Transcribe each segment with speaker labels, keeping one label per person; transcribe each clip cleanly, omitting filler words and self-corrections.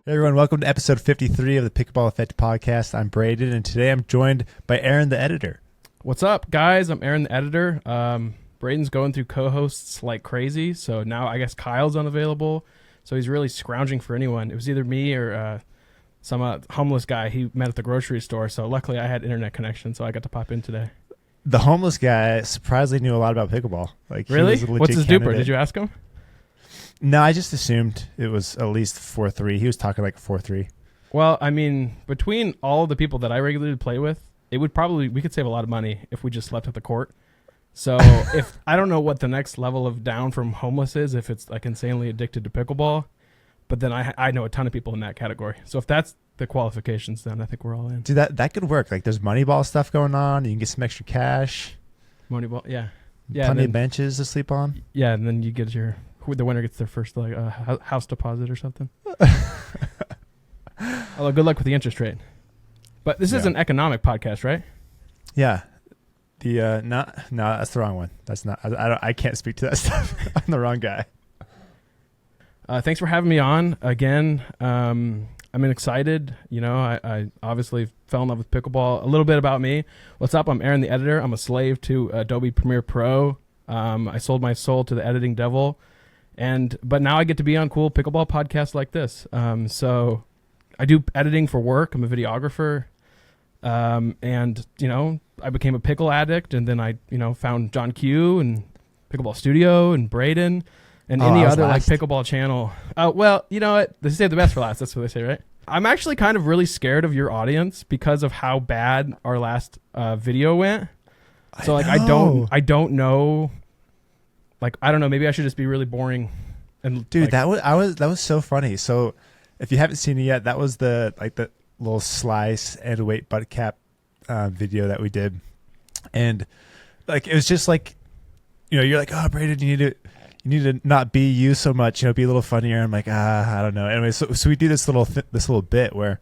Speaker 1: Hey everyone, welcome to episode 53 of the Pickleball Effect podcast. I'm Braydon, and today I'm joined by Aaron, the editor.
Speaker 2: What's up, guys? I'm Aaron, the editor. Braydon's going through co-hosts like crazy, so now I guess Kyle's unavailable, so he's really scrounging for anyone. It was either me or some homeless guy he met at the grocery store, so luckily I had internet connection, so I got to pop in today.
Speaker 1: The homeless guy surprisingly knew a lot about pickleball. Like,
Speaker 2: really?
Speaker 1: He was a legit
Speaker 2: What's his
Speaker 1: candidate.
Speaker 2: duper? Did you ask him?
Speaker 1: No, I just assumed it was at least 4-3. He was talking like 4-3.
Speaker 2: Well, I mean, between all the people that I regularly play with, we could save a lot of money if we just slept at the court. So if I don't know what the next level of down from homeless is, if it's like insanely addicted to pickleball, but then I know a ton of people in that category. So if that's the qualifications, then I think we're all in.
Speaker 1: Dude, that could work. Like, there's Moneyball stuff going on. You can get some extra cash.
Speaker 2: Moneyball, yeah.
Speaker 1: Plenty of benches to sleep on.
Speaker 2: Yeah, and then you get the winner gets their first house deposit or something. Although good luck with the interest rate. But this is an economic podcast, right?
Speaker 1: Yeah. No, that's the wrong one. That's not. I can't speak to that stuff. I'm the wrong guy.
Speaker 2: Thanks for having me on again. I'm excited. You know, I obviously fell in love with pickleball. A little bit about me. What's up? I'm Aaron, the editor. I'm a slave to Adobe Premiere Pro. I sold my soul to the editing devil. But now I get to be on cool pickleball podcasts like this. So I do editing for work. I'm a videographer. And, you know, I became a pickle addict, and then I, found John Q and Pickleball Studio and Braydon and any other like pickleball channel. Well, you know what? They say the best for last. That's what they say, right? I'm actually kind of really scared of your audience because of how bad our last video went. So I don't know. Like, I don't know. Maybe I should just be really boring. And
Speaker 1: dude, that was so funny. So if you haven't seen it yet, that was the little slice and weight butt cap video that we did, and like it was just like, you're like, oh, Braydon, you need to not be you so much, be a little funnier. I'm like, I don't know. Anyway, so we do this little bit where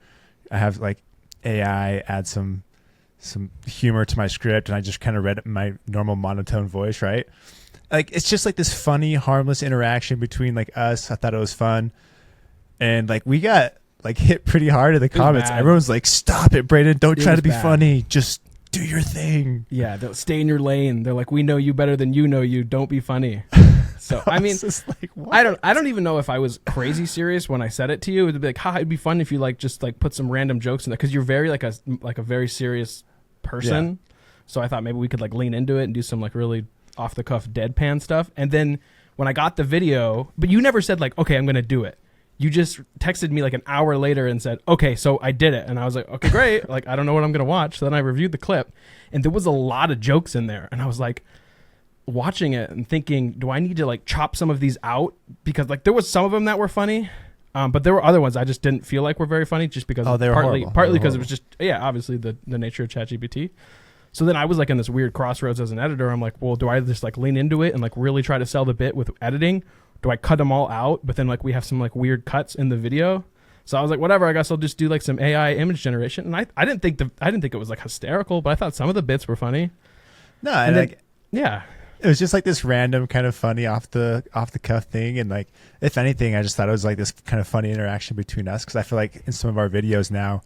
Speaker 1: I have like AI add some humor to my script, and I just kind of read it in my normal monotone voice, right? Like, it's just like this funny, harmless interaction between like us. I thought it was fun. And like, we got like hit pretty hard in the comments. Everyone's like, stop it, Braydon. Don't try to be funny. Just do your thing.
Speaker 2: Yeah. They'll stay in your lane. They're like, we know you better than you know you. Don't be funny. So, I mean, like, I don't even know if I was crazy serious when I said it to you. It would be like, it'd be fun if you like, just like put some random jokes in there. Cause you're very like a very serious person. Yeah. So I thought maybe we could like lean into it and do some like really off the cuff deadpan stuff. And then when I got the video, but you never said like, okay, I'm going to do it. You just texted me like an hour later and said, okay, so I did it. And I was like, okay, great. Like, I don't know what I'm going to watch. So then I reviewed the clip, and there was a lot of jokes in there. And I was like watching it and thinking, do I need to like chop some of these out? Because like there was some of them that were funny. But there were other ones I just didn't feel like were very funny just because
Speaker 1: they were
Speaker 2: partly because it was just, obviously the nature of ChatGPT. So then I was like in this weird crossroads as an editor. I'm like, well, do I just like lean into it and like really try to sell the bit with editing? Do I cut them all out? But then like we have some like weird cuts in the video. So I was like, whatever, I guess I'll just do like some AI image generation. And I didn't think it was like hysterical, but I thought some of the bits were funny.
Speaker 1: No, and then,
Speaker 2: yeah.
Speaker 1: It was just like this random kind of funny off the cuff thing. And like, if anything, I just thought it was like this kind of funny interaction between us. Cause I feel like in some of our videos now,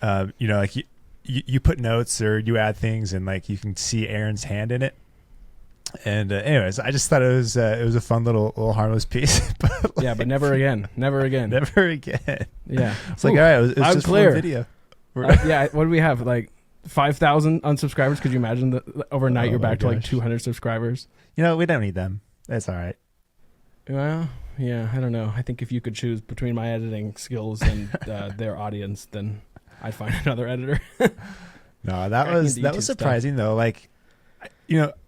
Speaker 1: like you put notes or you add things, and like you can see Aaron's hand in it. And anyways, I just thought it was a fun little harmless piece. But like,
Speaker 2: but never again.
Speaker 1: Never again.
Speaker 2: Yeah,
Speaker 1: it's like, all right, it was just
Speaker 2: clear.
Speaker 1: one video.
Speaker 2: What do we have? Like 5,000 unsubscribers? Could you imagine that overnight you're back to like 200 subscribers?
Speaker 1: We don't need them. That's all right.
Speaker 2: Well, yeah, I don't know. I think if you could choose between my editing skills and their audience, then I'd find another editor.
Speaker 1: No, that was surprising though. Like,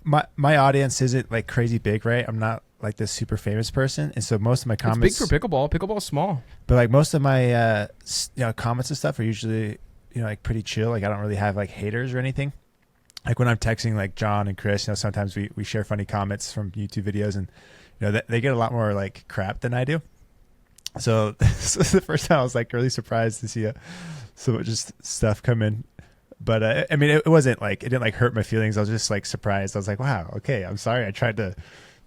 Speaker 1: my audience isn't like crazy big, right? I'm not like this super famous person, and so most of my comments.
Speaker 2: It's big for pickleball. Pickleball's small.
Speaker 1: But like most of my comments and stuff are usually like pretty chill. Like I don't really have like haters or anything. Like when I'm texting like John and Chris, sometimes we share funny comments from YouTube videos, and they get a lot more like crap than I do. So this was the first time I was like really surprised to see so much just stuff come in. But I mean, it wasn't like, it didn't like hurt my feelings. I was just like surprised. I was like, wow, okay, I'm sorry. I tried to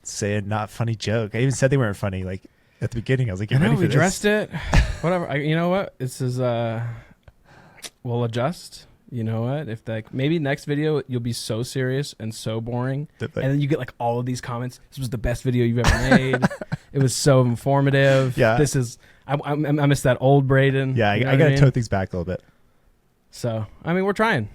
Speaker 1: say a not funny joke. I even said they weren't funny. Like, at the beginning. I was like,
Speaker 2: I
Speaker 1: "Get ready
Speaker 2: know
Speaker 1: for
Speaker 2: we
Speaker 1: this."
Speaker 2: dressed it. Whatever. You know what? This is we'll adjust. You know what? If maybe next video you'll be so serious and so boring, and then you get like all of these comments. This was the best video you've ever made. It was so informative.
Speaker 1: Yeah.
Speaker 2: This is. I miss that old Braydon.
Speaker 1: Yeah,
Speaker 2: you know
Speaker 1: I got to
Speaker 2: mean?
Speaker 1: toe things back a little bit.
Speaker 2: So I mean, we're trying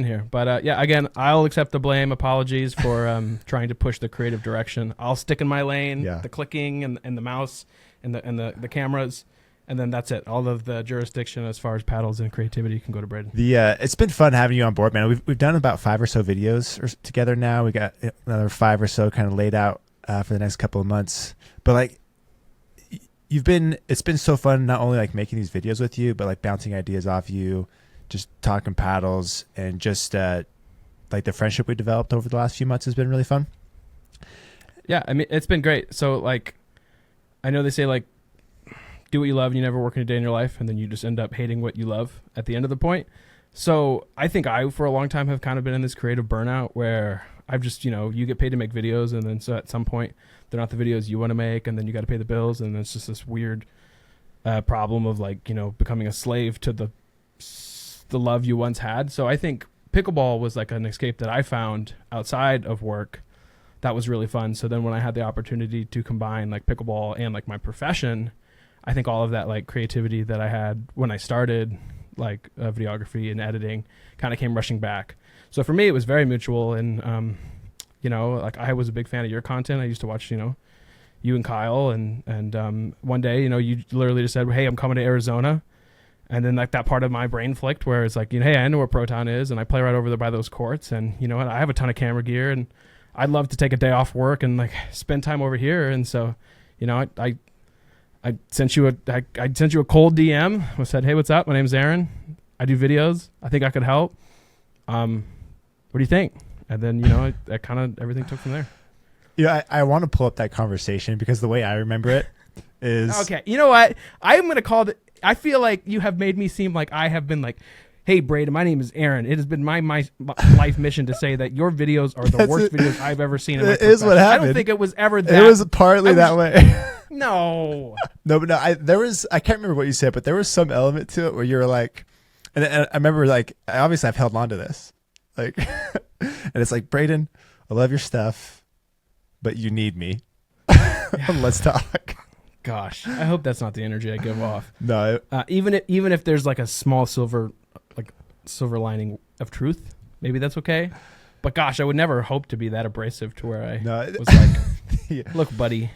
Speaker 2: here, but yeah. Again, I'll accept the blame. Apologies for trying to push the creative direction. I'll stick in my lane.
Speaker 1: Yeah.
Speaker 2: The clicking and the mouse and the cameras. And then that's it. All of the jurisdiction as far as paddles and creativity can go to Braydon.
Speaker 1: It's been fun having you on board, man. We've done about 5 or so videos together now. We got another 5 or so kind of laid out for the next couple of months. But like, it's been so fun not only like making these videos with you, but like bouncing ideas off you, just talking paddles, and just like the friendship we developed over the last few months has been really fun.
Speaker 2: Yeah, I mean, it's been great. So like, I know they say like, do what you love and you never work in a day in your life, and then you just end up hating what you love at the end of the point. So I think I, for a long time, have kind of been in this creative burnout where I've just, you get paid to make videos, and then so at some point they're not the videos you want to make, and then you got to pay the bills, and it's just this weird problem of like, becoming a slave to the love you once had. So I think pickleball was like an escape that I found outside of work that was really fun. So then when I had the opportunity to combine like pickleball and like my profession, I think all of that like creativity that I had when I started like videography and editing kind of came rushing back. So for me, it was very mutual. And, like I was a big fan of your content. I used to watch, you and Kyle. And one day, you literally just said, hey, I'm coming to Arizona. And then like that part of my brain flicked where it's like, hey, I know where Proton is, and I play right over there by those courts. And you know what? I have a ton of camera gear, and I'd love to take a day off work and like spend time over here. And so, I sent you a cold DM. I said, hey, what's up? My name's Aaron. I do videos. I think I could help. What do you think? And then, that kind of everything took from there.
Speaker 1: Yeah, I want to pull up that conversation because the way I remember it is...
Speaker 2: Okay, you know what? I'm going to call it... I feel like you have made me seem like I have been like, hey, Braydon, my name is Aaron. It has been my life mission to say that your videos are the worst videos I've ever seen in my profession. It is what happened. I don't think it was ever that.
Speaker 1: It was partly that way.
Speaker 2: No.
Speaker 1: No, but no, I can't remember what you said, but there was some element to it where you were like, and I remember like, obviously I've held on to this. Like, and it's like, Braydon, I love your stuff, but you need me. Let's talk.
Speaker 2: Gosh, I hope that's not the energy I give off.
Speaker 1: No.
Speaker 2: Even if there's like a small silver lining of truth, maybe that's okay. But gosh, I would never hope to be that abrasive to where I was like, yeah. Look, buddy,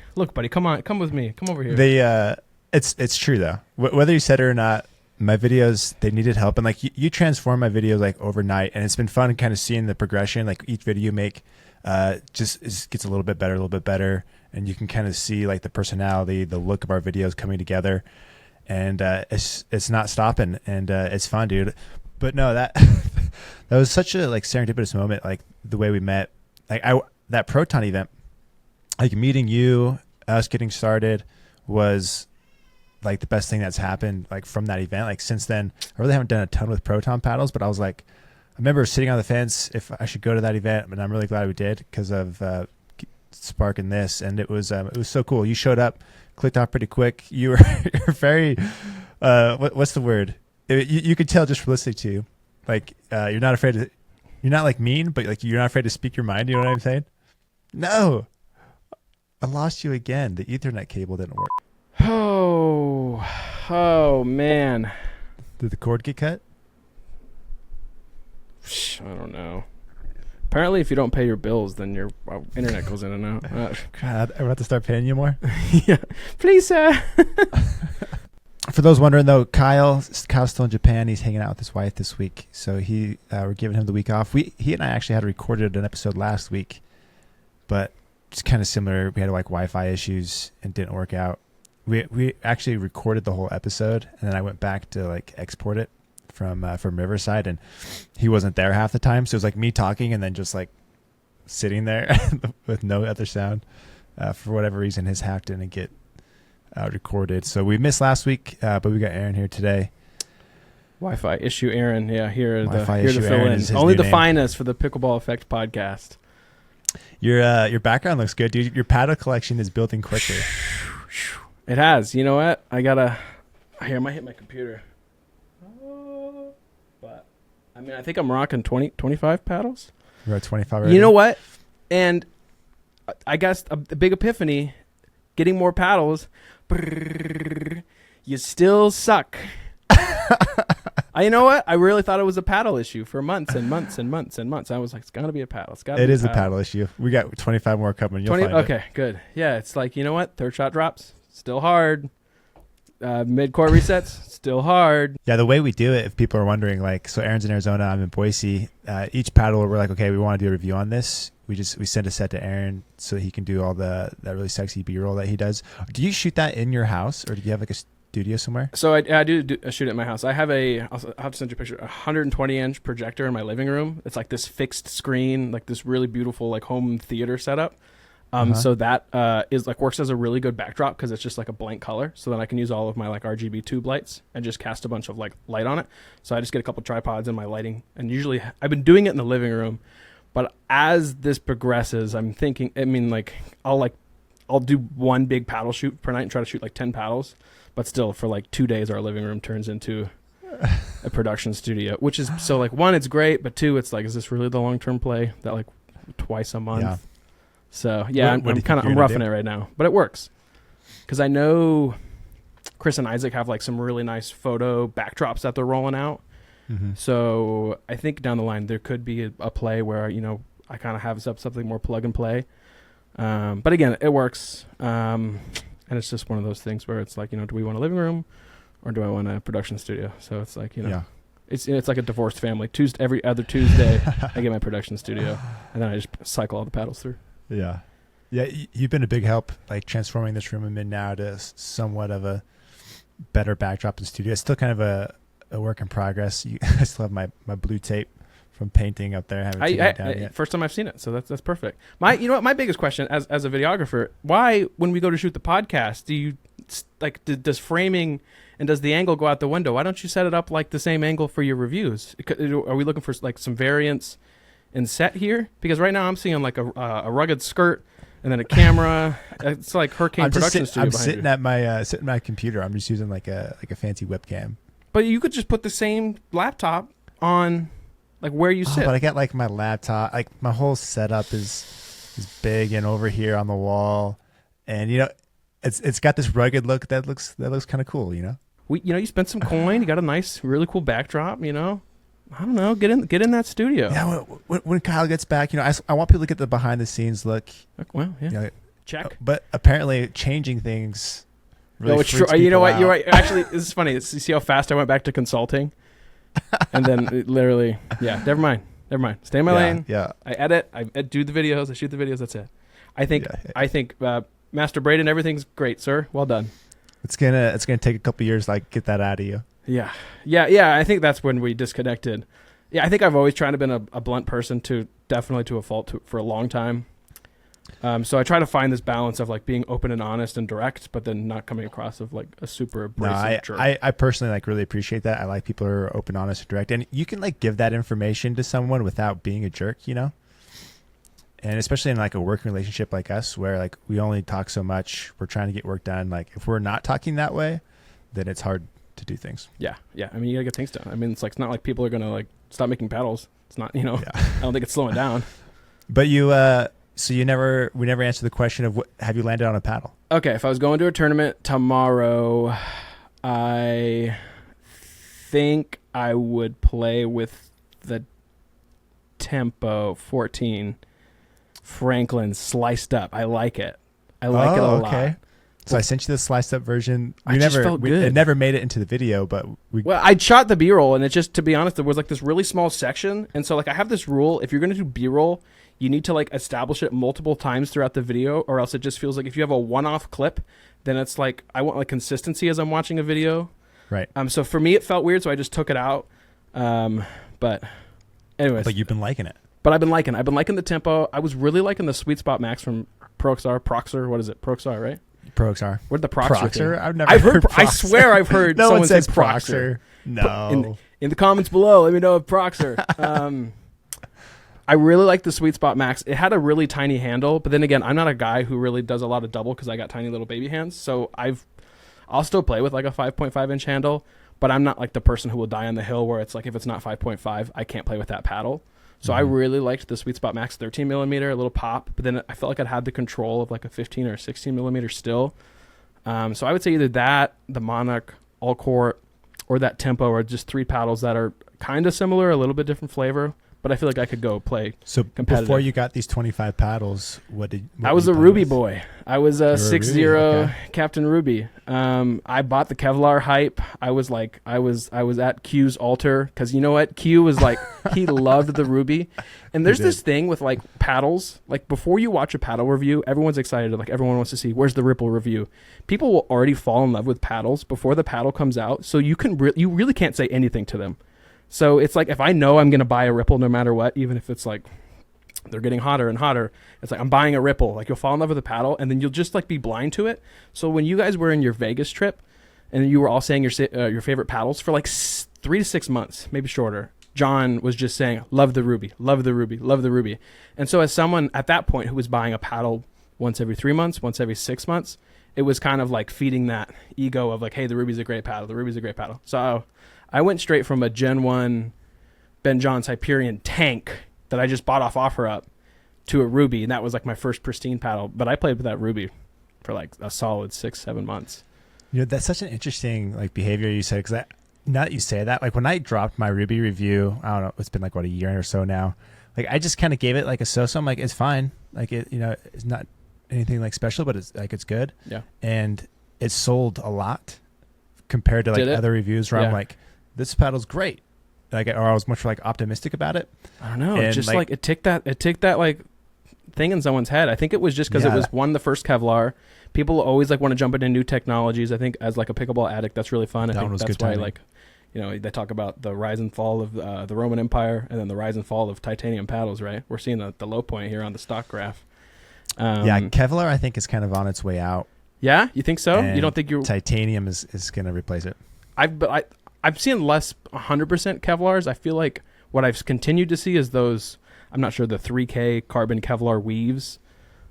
Speaker 2: come on, come with me, come over here.
Speaker 1: It's true though. Whether you said it or not, my videos, they needed help, and like you transform my videos like overnight, and it's been fun kind of seeing the progression. Like each video you make just gets a little bit better, and you can kind of see like the personality, the look of our videos coming together, and it's not stopping, and it's fun, dude. But no, that was such a like serendipitous moment, like the way we met. Like that Proton event, like meeting you, us getting started was like the best thing that's happened like from that event. Like since then, I really haven't done a ton with Proton paddles, but I was like, I remember sitting on the fence if I should go to that event, but I'm really glad we did because of sparking this, and it was so cool. You showed up, clicked off pretty quick. You're very what's the word? You could tell just from listening to you, like you're not afraid to, you're not like mean, but like you're not afraid to speak your mind. You know what I'm saying? No, I lost you again. The Ethernet cable didn't work.
Speaker 2: Oh man!
Speaker 1: Did the cord get cut?
Speaker 2: I don't know. Apparently, if you don't pay your bills, then your internet goes in and out.
Speaker 1: God, I'm about to start paying you more.
Speaker 2: Yeah, please, sir.
Speaker 1: For those wondering, though, Kyle's still in Japan. He's hanging out with his wife this week, so we're giving him the week off. He and I actually had recorded an episode last week, but it's kind of similar. We had like Wi-Fi issues and didn't work out. We actually recorded the whole episode, and then I went back to like export it from Riverside, and he wasn't there half the time, so it was like me talking and then just like sitting there with no other sound. For whatever reason, his hack didn't get recorded, so we missed last week, but we got Aaron here today.
Speaker 2: Wi-Fi issue, Aaron. Yeah, here to fill
Speaker 1: Aaron
Speaker 2: in. Only the finest for the Pickleball Effect podcast.
Speaker 1: Your background looks good, dude. Your paddle collection is building quicker.
Speaker 2: It has. You know what? I might hit my computer. But I mean, I think I'm rocking 25 paddles.
Speaker 1: You're at 25 already?
Speaker 2: You know what? And I guess the big epiphany, getting more paddles. You still suck. You know what? I really thought it was a paddle issue for months and months and months and months. I was like, it's got to be a paddle.
Speaker 1: It is a paddle issue. We got 25 more coming. You'll find
Speaker 2: okay, good. Yeah, it's like, you know what? Third shot drops, still hard. Mid-court resets, still hard.
Speaker 1: Yeah, the way we do it, if people are wondering, like, so Aaron's in Arizona, I'm in Boise. Each paddle, we're like, okay, we want to do a review on this. We send a set to Aaron so he can do all that really sexy B-roll that he does. Do you shoot that in your house, or do you have like a studio somewhere?
Speaker 2: So I do shoot at my house. I have I'll have to send you a picture, a 120-inch projector in my living room. It's like this fixed screen, like this really beautiful like home theater setup. So that is like works as a really good backdrop because it's just like a blank color. So then I can use all of my like RGB tube lights and just cast a bunch of like light on it. So I just get a couple tripods in my lighting, and usually I've been doing it in the living room. But as this progresses, I'm thinking, I mean, like I'll do one big paddle shoot per night and try to shoot like 10 paddles. But still, for like 2 days, our living room turns into a production studio, which is so like, one, it's great, but two, it's like, is this really the long-term play that like twice a month?
Speaker 1: Yeah.
Speaker 2: So yeah, I'm roughing it right now, but it works because I know Chris and Isaac have like some really nice photo backdrops that they're rolling out. Mm-hmm. So I think down the line there could be a play where, you know, I kind of have something more plug and play. But again, it works. And it's just one of those things where it's like, you know, do we want a living room or do I want a production studio? So it's like, you know, it's like a divorced family. Every other Tuesday, I get my production studio, and then I just cycle all the paddles through.
Speaker 1: Yeah. Yeah, you've been a big help, like transforming this room I'm in now to somewhat of a better backdrop in the studio. It's still kind of a work in progress. I still have my blue tape from painting up there. I haven't taken it down yet.
Speaker 2: First time I've seen it, so that's perfect. You know what? My biggest question as a videographer, why when we go to shoot the podcast, do you like does framing and does the angle go out the window? Why don't you set it up like the same angle for your reviews? Are we looking for like some variance in set here? Because right now I'm seeing like a rugged skirt and then a camera. It's like Hurricane Production Studio.
Speaker 1: I'm sitting at my computer. I'm just using like a fancy webcam.
Speaker 2: But you could just put the same laptop on. Like where you sit.
Speaker 1: But I got like my laptop, like my whole setup is big and over here on the wall, and you know, it's got this rugged look that looks kind of cool, you know.
Speaker 2: You spent some coin, you got a nice, really cool backdrop, you know. I don't know, get in that studio.
Speaker 1: Yeah, when Kyle gets back, you know, I want people to get the behind the scenes look.
Speaker 2: Well, yeah,
Speaker 1: you know,
Speaker 2: check.
Speaker 1: But apparently, changing things. Really
Speaker 2: no, it's true. You know what? You're right. Actually, this is funny. You see how fast I went back to consulting. And then literally, yeah, never mind. Stay in my lane.
Speaker 1: Yeah.
Speaker 2: I edit. I do the videos. I shoot the videos. That's it. I think Master Braydon, everything's great, sir. Well done.
Speaker 1: It's gonna take a couple years, like get that out of you.
Speaker 2: Yeah. I think that's when we disconnected. Yeah, I think I've always tried to been a blunt person definitely to a fault for a long time. So I try to find this balance of like being open and honest and direct, but then not coming across of like a super abrasive jerk.
Speaker 1: I personally like really appreciate that. I like people who are open, honest, and direct, and you can like give that information to someone without being a jerk, you know. And especially in like a working relationship like us, where like we only talk so much, we're trying to get work done. Like if we're not talking that way, then it's hard to do things.
Speaker 2: Yeah. I mean, you gotta get things done. I mean, it's not like people are gonna like stop making paddles. It's not, you know. Yeah. I don't think it's slowing down.
Speaker 1: But so we never answered the question of have you landed on a paddle?
Speaker 2: Okay, if I was going to a tournament tomorrow, I think I would play with the Tempo 14 Franklin sliced up. I like it. I like it a lot. Okay.
Speaker 1: So I sent you the sliced up version.
Speaker 2: It
Speaker 1: never made it into the video, but
Speaker 2: I shot the B-roll, and it just, to be honest, there was like this really small section, and so like I have this rule: if you're going to do B-roll, you need to like establish it multiple times throughout the video, or else it just feels like if you have a one-off clip, then it's like I want like consistency as I'm watching a video.
Speaker 1: Right.
Speaker 2: So for me, it felt weird, so I just took it out. But anyways.
Speaker 1: But you've been liking it.
Speaker 2: But I've been liking the tempo. I was really liking the Sweet Spot Max from Proxar. What is it? Proxar, right?
Speaker 1: Proxar.
Speaker 2: Where'd the Proxar?
Speaker 1: I've heard Proxar.
Speaker 2: I swear I've heard
Speaker 1: no
Speaker 2: someone
Speaker 1: one says
Speaker 2: say Proxar.
Speaker 1: No.
Speaker 2: In the comments below, let me know if Proxar. I really like the Sweet Spot Max. It had a really tiny handle, but then again, I'm not a guy who really does a lot of double because I got tiny little baby hands. So I've I'll still play with like a 5.5 inch handle, but I'm not like the person who will die on the hill where it's like if it's not 5.5, I can't play with that paddle. So I really liked the Sweet Spot Max 13 millimeter, a little pop, but then I felt like I'd had the control of like a 15 or 16 millimeter still. So I would say either that, the Monarch, All Court, or that Tempo are just 3 paddles that are kind of similar, a little bit different flavor, but I feel like I could go play competitive.
Speaker 1: Before you got these 25 paddles,
Speaker 2: I was a Ruby boy. I was a 6-0
Speaker 1: okay.
Speaker 2: Captain Ruby. I bought the Kevlar hype. I was at Q's altar because you know what? Q was like, he loved the Ruby. And there's this thing with like paddles. Like before you watch a paddle review, everyone's excited. Like everyone wants to see where's the Ripple review. People will already fall in love with paddles before the paddle comes out. So you really can't say anything to them. So it's like if I know I'm going to buy a Ripple no matter what, even if it's like they're getting hotter and hotter, it's like I'm buying a Ripple. Like you'll fall in love with the paddle and then you'll just like be blind to it. So when you guys were in your Vegas trip and you were all saying your favorite paddles for like 3 to 6 months, maybe shorter, John was just saying, love the Ruby, love the Ruby, love the Ruby. And so as someone at that point who was buying a paddle once every 3 months, once every 6 months, it was kind of like feeding that ego of like, hey, the Ruby's a great paddle. The Ruby's a great paddle. So I went straight from a Gen 1 Ben Johns Hyperion tank that I just bought off OfferUp to a Ruby, and that was like my first pristine paddle. But I played with that Ruby for like a solid 6-7 months.
Speaker 1: You know, that's such an interesting like behavior you said, because now that you say that, like when I dropped my Ruby review, I don't know, it's been like what, a year or so now. Like I just kind of gave it like a so-so. I'm like, it's fine. Like it, you know, it's not anything like special, but it's like it's good.
Speaker 2: Yeah.
Speaker 1: And it sold a lot compared to like other reviews where I'm like, this paddle's great. Like, or I was much like optimistic about it.
Speaker 2: I don't know. And just like it ticked that like thing in someone's head. I think it was just because it was the first Kevlar. People always like want to jump into new technologies. I think as like a pickleball addict, that's really fun. I think that's why like, you know, they talk about the rise and fall of the Roman Empire and then the rise and fall of titanium paddles, right? We're seeing the low point here on the stock graph.
Speaker 1: Kevlar I think is kind of on its way out.
Speaker 2: Yeah, you think so? You don't think
Speaker 1: titanium is going to replace it?
Speaker 2: I've seen less 100% Kevlars. I feel like what I've continued to see is those, I'm not sure, the 3K carbon Kevlar weaves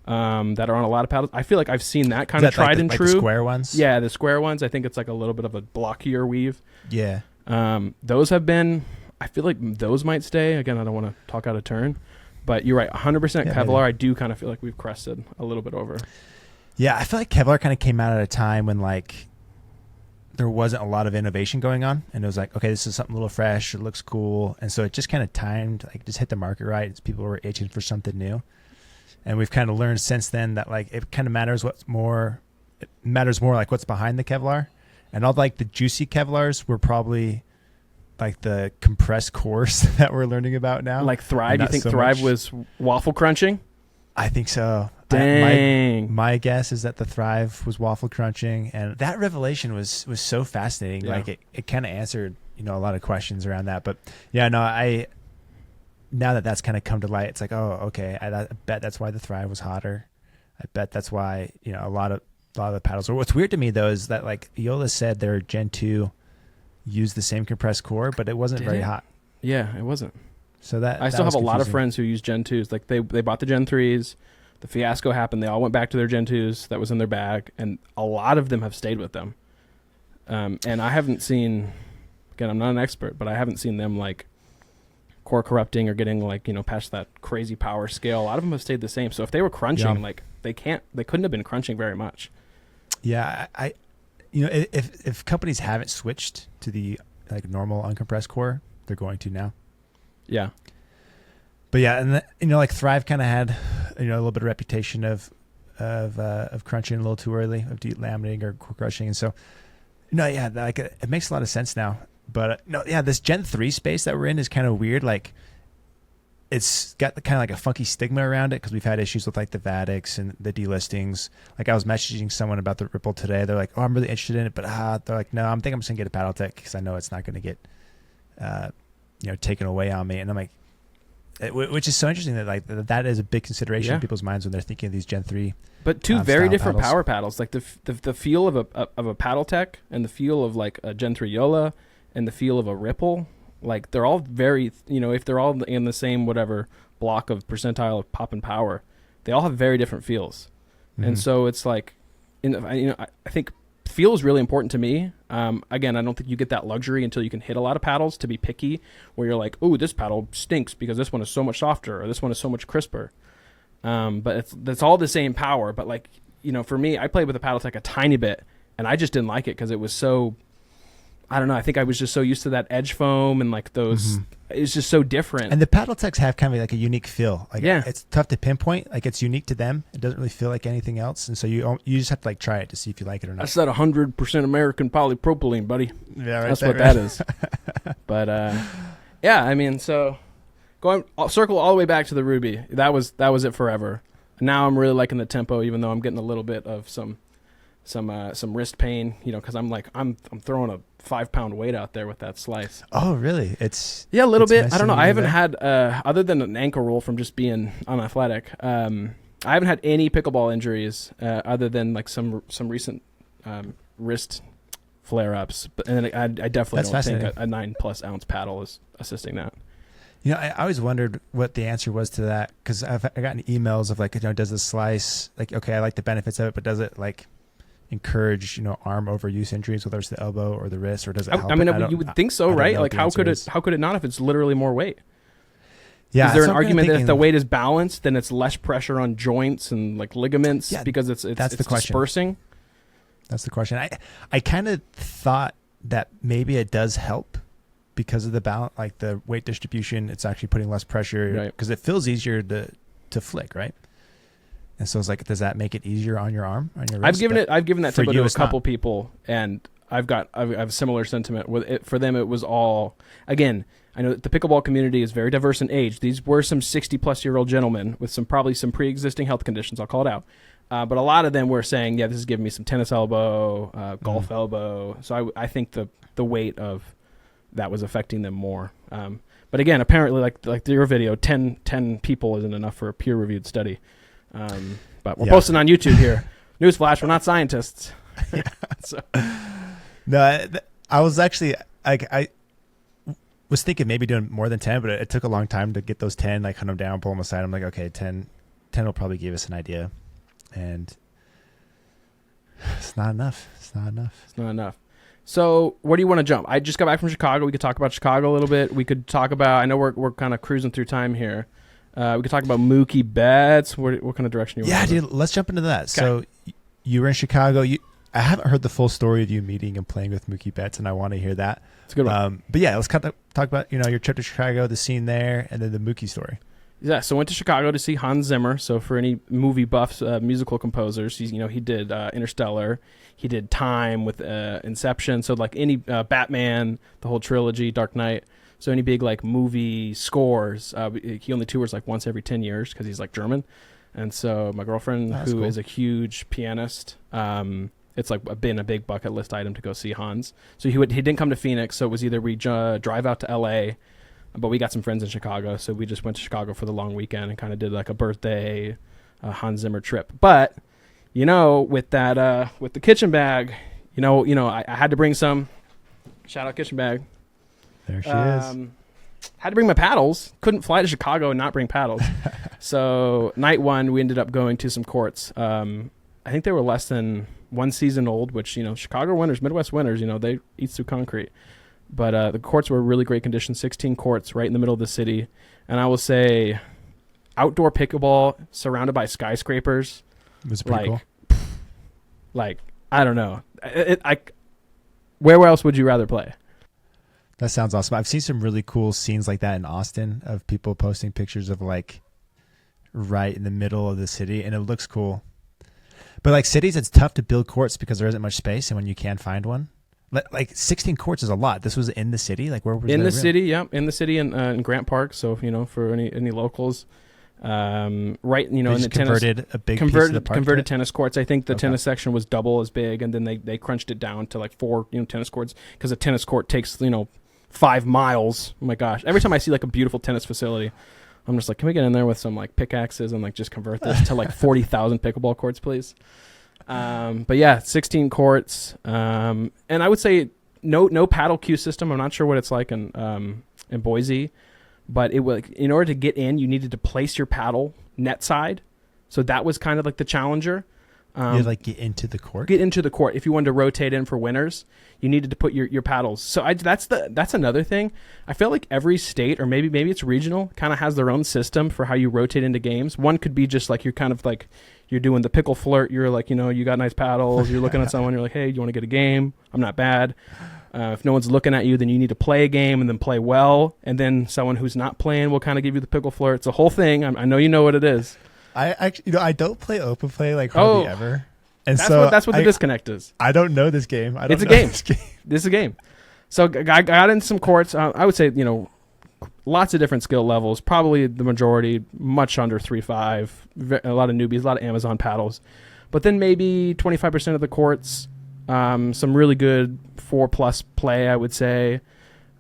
Speaker 2: that are on a lot of paddles. I feel like I've seen that kind of tried and true.
Speaker 1: Like the square ones?
Speaker 2: Yeah, the square ones. I think it's like a little bit of a blockier weave.
Speaker 1: Yeah.
Speaker 2: Those have been, I feel like those might stay. Again, I don't want to talk out of turn. But you're right, 100% Kevlar, maybe. I do kind of feel like we've crested a little bit over.
Speaker 1: Yeah, I feel like Kevlar kind of came out at a time when like there wasn't a lot of innovation going on, and it was like, okay, this is something a little fresh, it looks cool, and so it just kind of timed, like just hit the market right. People were itching for something new, and we've kind of learned since then that like it kind of matters more like what's behind the Kevlar, and all like the juicy Kevlars were probably like the compressed cores that we're learning about now.
Speaker 2: Like Thrive, you think so Thrive was waffle crunching?
Speaker 1: I think so.
Speaker 2: Dang.
Speaker 1: My guess is that the Thrive was waffle crunching, and that revelation was so fascinating. Yeah. Like it kind of answered, you know, a lot of questions around that. But yeah, no, now that that's kind of come to light, it's like, oh, okay, I bet that's why the Thrive was hotter. I bet that's why, you know, a lot of the paddles. What's weird to me though is that like JOOLA said their Gen 2 used the same compressed core, but it wasn't very hot.
Speaker 2: Yeah, it wasn't.
Speaker 1: So that
Speaker 2: I still have a lot of friends who use Gen 2s. Like they bought the Gen 3s. The fiasco happened. They all went back to their Gen 2s that was in their bag, and a lot of them have stayed with them. And I haven't seen, again, I'm not an expert, but I haven't seen them like core corrupting or getting like, you know, past that crazy power scale. A lot of them have stayed the same. So if they were crunching, like they couldn't have been crunching very much.
Speaker 1: Yeah, you know, if companies haven't switched to the like normal uncompressed core, they're going to now. Yeah. But yeah, and you know, like Thrive kind of had, you know, a little bit of reputation of crunching a little too early, of delaminating or crushing, and so, you know, yeah, like it makes a lot of sense now. But no, yeah, this Gen 3 space that we're in is kind of weird. Like, it's got kind of like a funky stigma around it because we've had issues with like the VADICs and the delistings. Like I was messaging someone about the Ripple today. They're like, "Oh, I'm really interested in it," but they're like, "No, I'm just gonna get a Paddle Tech because I know it's not gonna get, you know, taken away on me." And I'm like. Which is so interesting that like that is a big consideration in people's minds when they're thinking of these Gen 3.
Speaker 2: But two very different power paddles. Like the feel of a Paddle Tech and the feel of like a Gen 3 JOOLA and the feel of a Ripple, like they're all very, you know, if they're all in the same whatever block of percentile of pop and power, they all have very different feels. Mm-hmm. And so it's like, I think feel is really important to me. Again, I don't think you get that luxury until you can hit a lot of paddles to be picky, where you're like, oh, this paddle stinks because this one is so much softer or this one is so much crisper. But that's all the same power. But like, you know, for me, I played with the paddle tech a tiny bit, and I just didn't like it because it was so, I don't know. I think I was just so used to that edge foam and like those. It's just so different.
Speaker 1: And the paddle techs have kind of like a unique feel. Like,
Speaker 2: yeah,
Speaker 1: it's tough to pinpoint. Like, it's unique to them. It doesn't really feel like anything else, and so you just have to like try it to see if you like it or not.
Speaker 2: That's that 100% American polypropylene, buddy.
Speaker 1: Yeah, right.
Speaker 2: That's what that is. But yeah, I mean, so I'll circle all the way back to the Ruby. That was it forever. Now I'm really liking the tempo, even though I'm getting a little bit of some wrist pain, you know, because I'm throwing a 5-pound weight out there with that slice.
Speaker 1: Oh, really? A
Speaker 2: little bit. I don't know. I haven't had other than an ankle roll from just being unathletic. I haven't had any pickleball injuries other than like some recent wrist flare-ups. But and I definitely don't think a 9+ ounce paddle is assisting that.
Speaker 1: You know, I always wondered what the answer was to that, because I've gotten emails of like, you know, does the slice, like, okay, I like the benefits of it, but does it like encourage, you know, arm overuse injuries, whether it's the elbow or the wrist, or does it help?
Speaker 2: I mean, you would think so, right? Like, how could it not if it's literally more weight?
Speaker 1: Yeah,
Speaker 2: is there an argument that if the weight is balanced, then it's less pressure on joints and like ligaments because it's dispersing?
Speaker 1: That's the question. I kind of thought that maybe it does help because of the balance, like the weight distribution. It's actually putting less pressure because it feels easier to flick, right? And so it's like, does that make it easier on your arm, on your wrist? I've given that tip to a couple people, and I have a similar sentiment with it. For them, it was all, again, I know that the pickleball community is very diverse in age. These were some 60-plus-year-old gentlemen with probably some pre-existing health conditions. I'll call it out. But a lot of them were saying, yeah, this is giving me some tennis elbow, golf elbow. So I think the weight of that was affecting them more. But again, apparently, like your video, 10 people isn't enough for a peer-reviewed study. But we're posting on YouTube here. Newsflash, we're not scientists. So. No, I was actually, I was thinking maybe doing more than 10, but it took a long time to get those 10, like hunt them down, pull them aside. I'm like, okay, 10 will probably give us an idea. And it's not enough. It's not enough.
Speaker 2: So where do you want to jump? I just got back from Chicago. We could talk about Chicago a little bit. We could talk about, I know we're kind of cruising through time here. We could talk about Mookie Betts. What kind of direction you want to go?
Speaker 1: Dude, let's jump into that. Okay. So you were in Chicago. I haven't heard the full story of you meeting and playing with Mookie Betts, and I want to hear that.
Speaker 2: It's a good one.
Speaker 1: But yeah, let's talk about, you know, your trip to Chicago, the scene there, and then the Mookie story.
Speaker 2: Yeah, so I went to Chicago to see Hans Zimmer. So for any movie buffs, musical composers, he did Interstellar. He did Time with Inception. So like any Batman, the whole trilogy, Dark Knight. So any big like movie scores, he only tours like once every 10 years because he's like German. And so my girlfriend, who is a huge pianist, it's like been a big bucket list item to go see Hans. So he didn't come to Phoenix. So it was either we drive out to LA, but we got some friends in Chicago. So we just went to Chicago for the long weekend and kind of did like a birthday Hans Zimmer trip. But, you know, with that, with the kitchen bag, you know, I had to bring some. Shout out kitchen bag.
Speaker 1: There she is.
Speaker 2: Had to bring my paddles. Couldn't fly to Chicago and not bring paddles. So night one, we ended up going to some courts. I think they were less than 1 season old, which, you know, Chicago winters, Midwest winters, you know, they eat through concrete. But the courts were really great condition, 16 courts right in the middle of the city. And I will say outdoor pickleball surrounded by skyscrapers.
Speaker 1: It was pretty cool.
Speaker 2: Like, I don't know. Where else would you rather play?
Speaker 1: That sounds awesome. I've seen some really cool scenes like that in Austin of people posting pictures of like right in the middle of the city, and it looks cool. But like cities, it's tough to build courts because there isn't much space, and when you can find one, like 16 courts is a lot. This was in the city, like where was
Speaker 2: in the city? Yeah, in the city in Grant Park. So you know, for any locals, right? You know, in the converted tennis courts. I think the tennis section was double as big, and then they crunched it down to like 4 tennis courts because a tennis court takes 5 miles. Oh my gosh! Every time I see like a beautiful tennis facility, I'm just like, can we get in there with some like pickaxes and like just convert this to like 40,000 pickleball courts, please? But yeah, 16 courts, and I would say no paddle cue system. I'm not sure what it's like in Boise, but it was, in order to get in, you needed to place your paddle net side, so that was kind of like the challenger.
Speaker 1: You had to, like, get into the court.
Speaker 2: If you wanted to rotate in for winners, you needed to put your paddles. So that's another thing. I feel like every state, or maybe it's regional, kind of has their own system for how you rotate into games. One could be just like you're kind of like you're doing the pickle flirt. You're like, you got nice paddles. You're looking at someone. You're like, hey, you want to get a game? I'm not bad. If no one's looking at you, then you need to play a game and then play well. And then someone who's not playing will kind of give you the pickle flirt. It's a whole thing. I know you know what it is.
Speaker 1: I actually, I don't play open play like hardly ever. And
Speaker 2: that's what the disconnect is.
Speaker 1: I don't know this game.
Speaker 2: It's a game. This is a game. So I got into some courts. I would say, lots of different skill levels. Probably the majority, much under 3.5. A lot of newbies, a lot of Amazon paddles. But then maybe 25% of the courts, some really good 4+ play, I would say.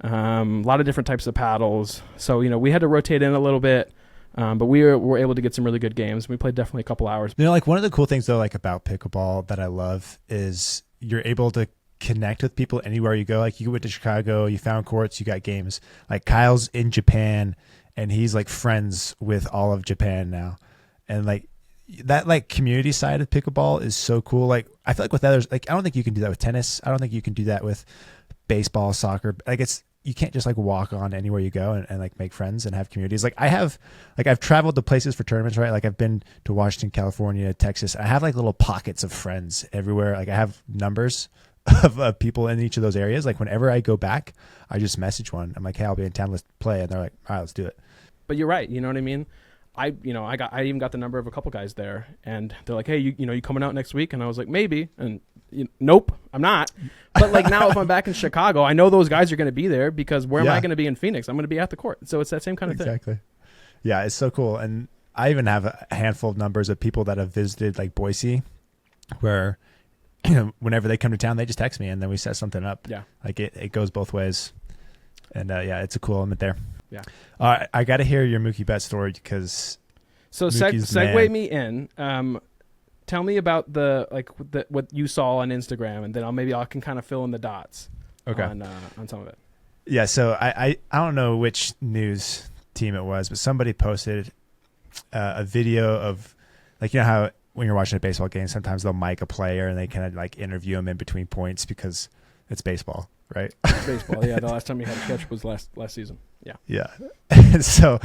Speaker 2: A lot of different types of paddles. So, we had to rotate in a little bit. But we were able to get some really good games. We played definitely a couple hours.
Speaker 1: Like one of the cool things though, like about pickleball that I love is you're able to connect with people anywhere you go. Like you went to Chicago, you found courts, you got games. Like Kyle's in Japan and he's like friends with all of Japan now. And like that like community side of pickleball is so cool. Like I feel like with others, like I don't think you can do that with tennis. I don't think you can do that with baseball, soccer. Like you can't just like walk on anywhere you go and like make friends and have communities. Like I've traveled to places for tournaments, right? Like I've been to Washington, California, Texas. I have like little pockets of friends everywhere. Like I have numbers of people in each of those areas. Like whenever I go back, I just message one. I'm like, hey, I'll be in town, let's play. And they're like, all right, let's do it.
Speaker 2: But you're right. You know what I mean? I even got the number of a couple guys there and they're like, hey, you coming out next week? And I was like, maybe. And nope, I'm not. But like now if I'm back in Chicago, I know those guys are going to be there because where am I going to be in Phoenix? I'm going to be at the court. So it's that same kind of thing.
Speaker 1: Exactly. Yeah, it's so cool. And I even have a handful of numbers of people that have visited like Boise where, whenever they come to town, they just text me and then we set something up.
Speaker 2: Yeah.
Speaker 1: Like it goes both ways. And it's a cool element there.
Speaker 2: Yeah.
Speaker 1: I got to hear your Mookie Betts story because
Speaker 2: segue me in. Tell me about what you saw on Instagram, and then I can kind of fill in the dots.
Speaker 1: Okay.
Speaker 2: On some of it.
Speaker 1: Yeah. So I don't know which news team it was, but somebody posted a video of like how when you're watching a baseball game, sometimes they'll mic a player and they kind of like interview him in between points because it's baseball, right?
Speaker 2: It's baseball. Yeah. The last time he had a catch was last season. Yeah.
Speaker 1: Yeah. And so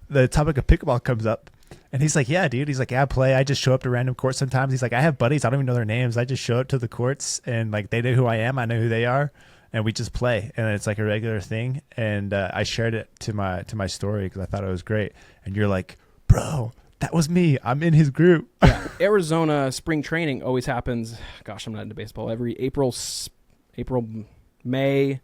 Speaker 1: the topic of pickleball comes up. And he's like, yeah, dude. He's like, yeah, I play. I just show up to random courts sometimes. He's like, I have buddies. I don't even know their names. I just show up to the courts and like they know who I am. I know who they are. And we just play. And it's like a regular thing. And I shared it to my story because I thought it was great. And you're like, bro, that was me. I'm in his group.
Speaker 2: Yeah. Arizona spring training always happens. Gosh, I'm not into baseball. Every April, May.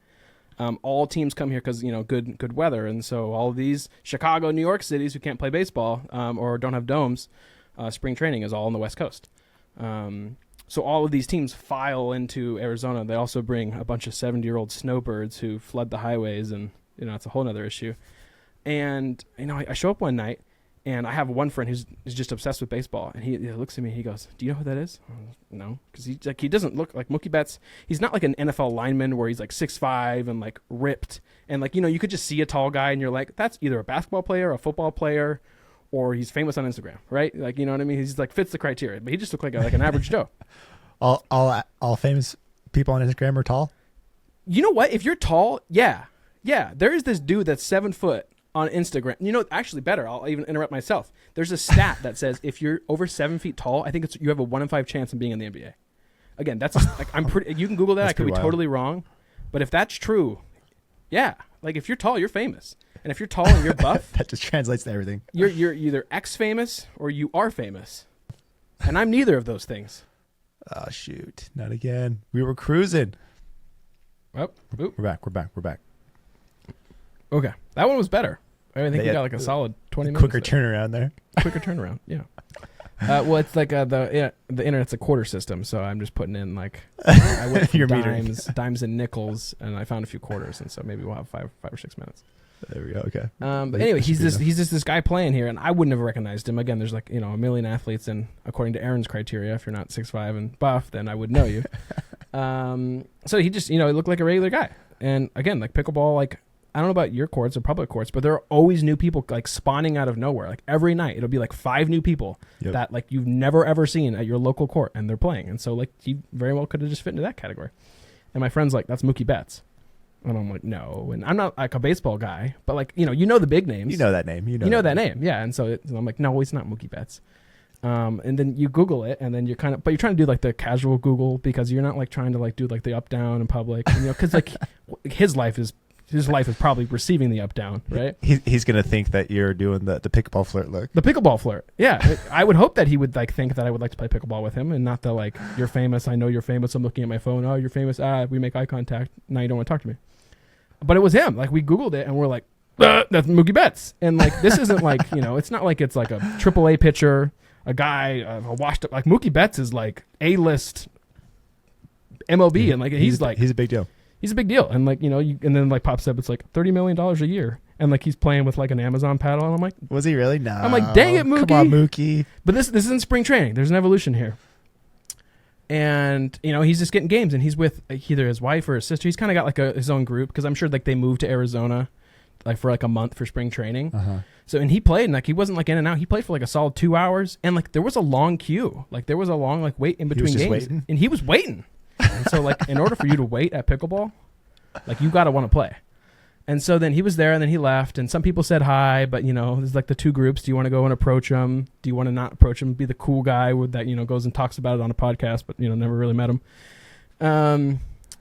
Speaker 2: All teams come here because good weather, and so all of these Chicago, New York cities who can't play baseball or don't have domes, spring training is all on the West Coast. So all of these teams file into Arizona. They also bring a bunch of 70-year-old snowbirds who flood the highways, and it's a whole other issue. And I show up one night, and I have one friend who's just obsessed with baseball, and he looks at me and he goes, "Do you know who that is?" No, because he doesn't look like Mookie Betts. He's not like an NFL lineman where he's like 6'5" and like ripped, and like you could just see a tall guy and you're like, that's either a basketball player, a football player, or he's famous on Instagram, right? Like what I mean? He's like fits the criteria, but he just looked like an average Joe.
Speaker 1: All famous people on Instagram are tall.
Speaker 2: You know what? If you're tall, yeah, there is this dude that's 7 foot. On Instagram, actually better. I'll even interrupt myself. There's a stat that says if you're over 7 feet tall, I think you have a 1 in 5 chance of being in the NBA. Again, that's I'm pretty. You can Google that. I could be totally wrong, but if that's true, yeah. Like if you're tall, you're famous, and if you're tall and you're buff,
Speaker 1: that just translates to everything.
Speaker 2: You're either ex-famous or you are famous, and I'm neither of those things.
Speaker 1: Oh shoot! Not again. We were cruising.
Speaker 2: Oh,
Speaker 1: we're back.
Speaker 2: Okay, that one was better. I think we got like a solid 20 minutes.
Speaker 1: Quicker turnaround there.
Speaker 2: Quicker turnaround, yeah. Well, it's like the internet's a quarter system, so I'm just putting in like I went from dimes and nickels, and I found a few quarters, and so maybe we'll have 5 or 6 minutes.
Speaker 1: There we go. Okay.
Speaker 2: But anyway, he's this guy playing here, and I wouldn't have recognized him. Again, there's like a million athletes, and according to Aaron's criteria, if you're not 6'5" and buff, then I would know you. So he just he looked like a regular guy, and again, like pickleball, like I don't know about your courts or public courts, but there are always new people like spawning out of nowhere. Like every night, it'll be like 5 new people that like you've never ever seen at your local court, and they're playing. And so like he very well could have just fit into that category. And my friend's like, that's Mookie Betts. And I'm like, no. And I'm not like a baseball guy, but like, you know the big names.
Speaker 1: You know that name. You know
Speaker 2: that name. Yeah. And so I'm like, no, he's not Mookie Betts. And then you Google it, and then you're but you're trying to do like the casual Google, because you're not like trying to like do like the up down in public, you know, because like his life is probably receiving the up down, right?
Speaker 1: He's gonna think that you're doing the pickleball flirt look.
Speaker 2: The pickleball flirt, yeah. I would hope that he would like think that I would like to play pickleball with him, and not the like, you're famous, I know you're famous, I'm looking at my phone, oh, you're famous, we make eye contact, now you don't want to talk to me. But it was him. Like we Googled it, and we're like, that's Mookie Betts, and like this isn't like, you know, it's not like it's like a AAA pitcher. A guy, a washed up, like Mookie Betts is like A-list MLB, and like he's
Speaker 1: a big deal.
Speaker 2: He's a big deal, and like, you know, and then like pops up, it's like $30 million a year, and like he's playing with like an Amazon paddle, and I'm like,
Speaker 1: was he really? No.
Speaker 2: I'm like, dang it, Mookie.
Speaker 1: Come on, Mookie.
Speaker 2: But this isn't spring training. There's an evolution here, and you know he's just getting games, and he's with either his wife or his sister. He's kind of got like his own group, because I'm sure like they moved to Arizona, like for like a month for spring training. So, and he played, and like he wasn't like in and out. He played for like a solid 2 hours, and like there was a long queue. Like there was a long like wait in between games,
Speaker 1: waiting.
Speaker 2: And he was waiting. And so like in order for you to wait at pickleball, like you got to want to play. And so then he was there, and then he left, and some people said hi, but you know, there's like the two groups. Do you want to go and approach him? Do you want to not approach him? Be the cool guy with that, you know, goes and talks about it on a podcast, but you know, never really met him. But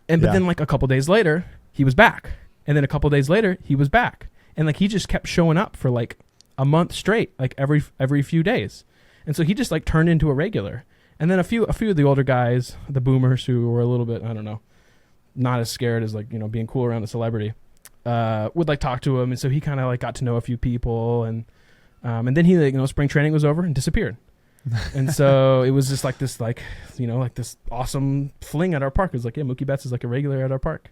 Speaker 2: then like a couple days later, he was back, and then a couple days later, he was back. And like he just kept showing up for like a month straight, like every few days. And so he just like turned into a regular. And then a few of the older guys, the boomers who were a little bit, I don't know, not as scared as like, you know, being cool around a celebrity, would like talk to him. And so he kind of like got to know a few people, and then he, like, you know, spring training was over and disappeared. And so it was just like this, like, you know, like this awesome fling at our park. It was like, yeah, Mookie Betts is like a regular at our park.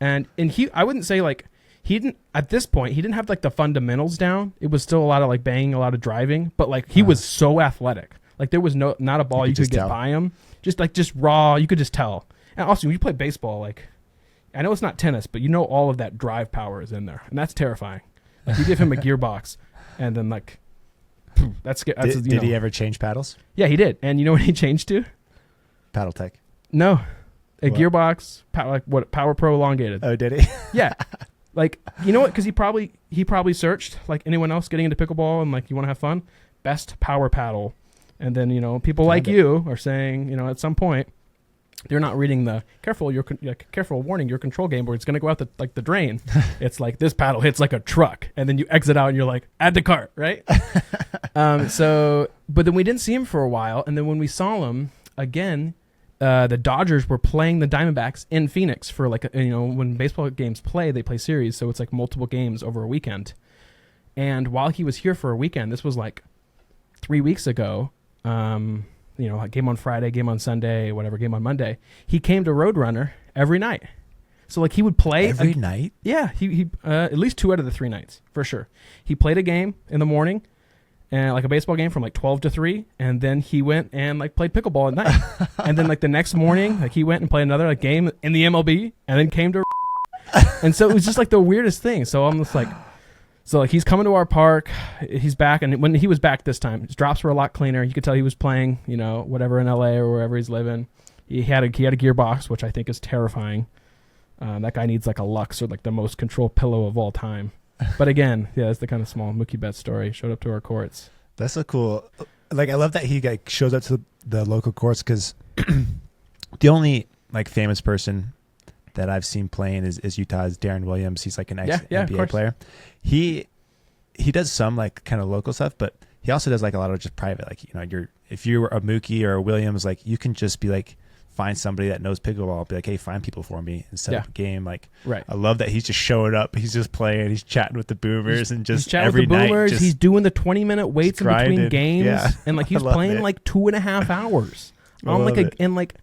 Speaker 2: And I wouldn't say like, he didn't, at this point, he didn't have like the fundamentals down. It was still a lot of like banging, a lot of driving, but like he was so athletic. Like there was not a ball you could get by him. Just raw, you could just tell. And also when you play baseball, like, I know it's not tennis, but you know all of that drive power is in there, and that's terrifying. Like you give him a gearbox, and then like,
Speaker 1: did he ever change paddles?
Speaker 2: Yeah, he did. And you know what he changed to?
Speaker 1: Paddle Tech.
Speaker 2: No, gearbox, Power Pro elongated.
Speaker 1: Oh, did he?
Speaker 2: Yeah. Like, you know what? Because he probably searched like anyone else getting into pickleball, and like, you want to have fun, best power paddle, and then, you know, people like you are saying, you know, at some point, they're not reading the careful warning, your control game where it's going to go out the drain. It's like this paddle hits like a truck, and then you exit out and you're like, add to cart, right? But then we didn't see him for a while, and then when we saw him again, the Dodgers were playing the Diamondbacks in Phoenix for like, you know, when baseball games they play series, so it's like multiple games over a weekend. And while he was here for a weekend, this was like 3 weeks ago, you know, like game on Friday, game on Sunday, whatever, game on Monday, he came to Roadrunner every night. So like he would play
Speaker 1: every night.
Speaker 2: Yeah, he at least 2 out of the 3 nights for sure. He played a game in the morning, and like a baseball game from like 12 to 3, and then he went and like played pickleball at night. And then like the next morning, like he went and played another like game in the MLB, and then came to and so it was just like the weirdest thing. So I'm just like, so like he's coming to our park, he's back, and when he was back this time, his drops were a lot cleaner. You could tell he was playing, you know, whatever in LA or wherever he's living. He had a gearbox, which I think is terrifying. That guy needs like a Lux or like the most control pillow of all time. But again, yeah, that's the kind of small Mookie Betts story. Showed up to our courts.
Speaker 1: That's so cool. Like, I love that he like shows up to the local courts, because the only like famous person that I've seen playing is Utah's Darren Williams. He's like an ex-NBA player. He does some like kind of local stuff, but he also does like a lot of just private. Like, you know, if you're a Mookie or a Williams, like you can just be like, find somebody that knows pickleball, be like, hey, find people for me and set up a game. Like,
Speaker 2: right.
Speaker 1: I love that he's just showing up. He's just playing. He's chatting with the boomers, and just
Speaker 2: he's
Speaker 1: every
Speaker 2: with the boomers.
Speaker 1: night.
Speaker 2: He's doing the 20-minute waits in between games, and like he's playing like 2.5 hours on like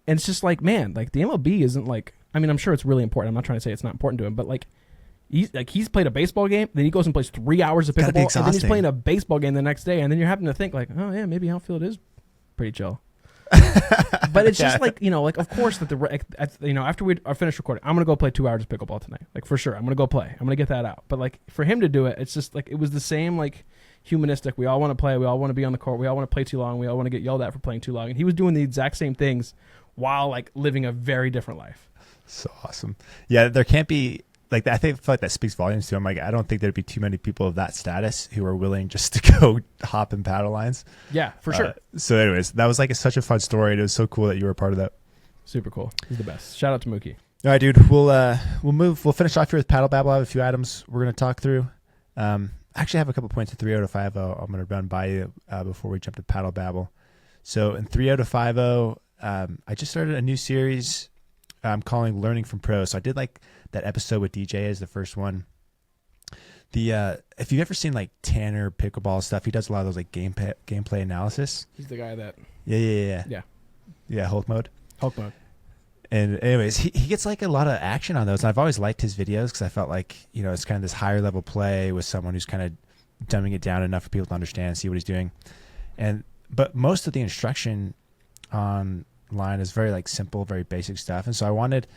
Speaker 2: and it's just like, man, like the MLB isn't like. I mean, I'm sure it's really important. I'm not trying to say it's not important to him, but like he's played a baseball game, then he goes and plays 3 hours of pickleball, and then he's playing a baseball game the next day, and then you're having to think like, oh yeah, maybe outfield is pretty chill. But it's just like, like, of course that after we are finished recording, I'm going to go play 2 hours of pickleball tonight. Like, for sure. I'm going to go play. I'm going to get that out. But like, for him to do it, it's just like, it was the same, like, humanistic. We all want to play. We all want to be on the court. We all want to play too long. We all want to get yelled at for playing too long. And he was doing the exact same things while like living a very different life.
Speaker 1: So awesome. Yeah. There can't be like, I feel like that speaks volumes to him. Like, I don't think there'd be too many people of that status who are willing just to go hop in paddle lines.
Speaker 2: Yeah, for sure.
Speaker 1: So anyways, that was like such a fun story. And it was so cool that you were a part of that.
Speaker 2: Super cool. He's the best. Shout out to Mookie.
Speaker 1: All right, dude. We'll finish off here with Paddle Babble. I have a few items we're going to talk through. Actually, I have a couple points in 3 out of 5. I'm going to run by you before we jump to Paddle Babble. So in 3 out of 5, I just started a new series I'm calling Learning from Pros. So I did like that episode with DJ as the first one. If you've ever seen like Tanner Pickleball stuff, he does a lot of those like gameplay analysis.
Speaker 2: He's the guy that.
Speaker 1: Yeah. Hulk mode. And anyways, he gets like a lot of action on those. And I've always liked his videos because I felt like, it's kind of this higher level play with someone who's kind of dumbing it down enough for people to understand, see what he's doing. But most of the instruction online is very like simple, very basic stuff. And so I wanted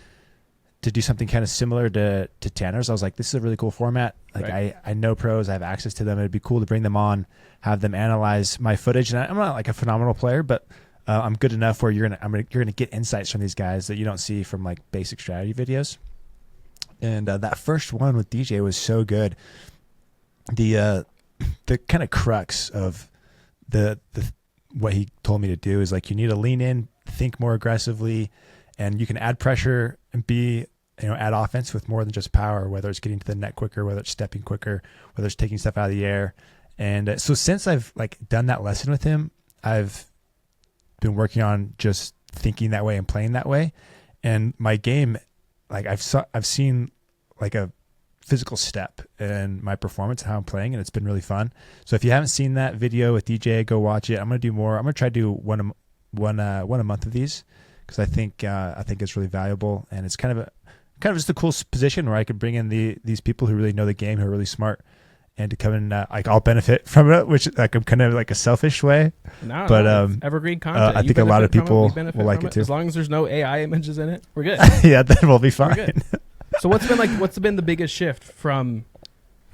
Speaker 1: to do something kind of similar to Tanner's. I was like, this is a really cool format. Like right. I know pros, I have access to them. It'd be cool to bring them on, have them analyze my footage. And I'm not like a phenomenal player, but I'm good enough where you're gonna get insights from these guys that you don't see from like basic strategy videos. And that first one with DJ was so good. The kind of crux of the what he told me to do is like, you need to lean in, think more aggressively, and you can add pressure and add offense with more than just power, whether it's getting to the net quicker, whether it's stepping quicker, whether it's taking stuff out of the air. And so since I've like done that lesson with him, I've been working on just thinking that way and playing that way. And my game, like I've seen like a physical step in my performance, how I'm playing, and it's been really fun. So if you haven't seen that video with DJ, go watch it. I'm going to do more. I'm going to try to do one a month of these because I think it's really valuable, and it's kind of just a cool position where I could bring in these people who really know the game, who are really smart, and to come in, like I'll benefit from it, which like I'm kind of like a selfish way.
Speaker 2: No, evergreen content.
Speaker 1: I think a lot of people will like it too.
Speaker 2: As long as there's no AI images in it, we're good.
Speaker 1: Yeah, then we'll be fine.
Speaker 2: So what's been the biggest shift from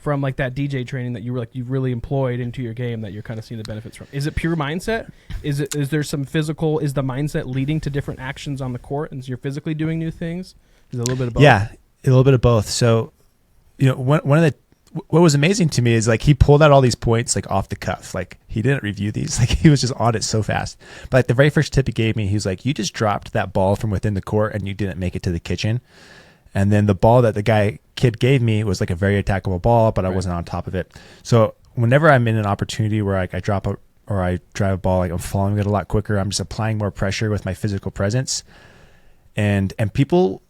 Speaker 2: like that DJ training that you've really employed into your game that you're kind of seeing the benefits from? Is it pure mindset? Is there some physical? Is the mindset leading to different actions on the court, and so you're physically doing new things? Is it a little bit of both? Yeah, a little bit of both. So, what was amazing to me is like he pulled out all these points like off the cuff. Like he didn't review these. Like he was just on it so fast. But like the very first tip he gave me, he was like, you just dropped that ball from within the court and you didn't make it to the kitchen. And then the ball that the kid gave me was like a very attackable ball, but I wasn't on top of it. So whenever I'm in an opportunity where like I drop or I drive a ball, like I'm following it a lot quicker, I'm just applying more pressure with my physical presence. And people,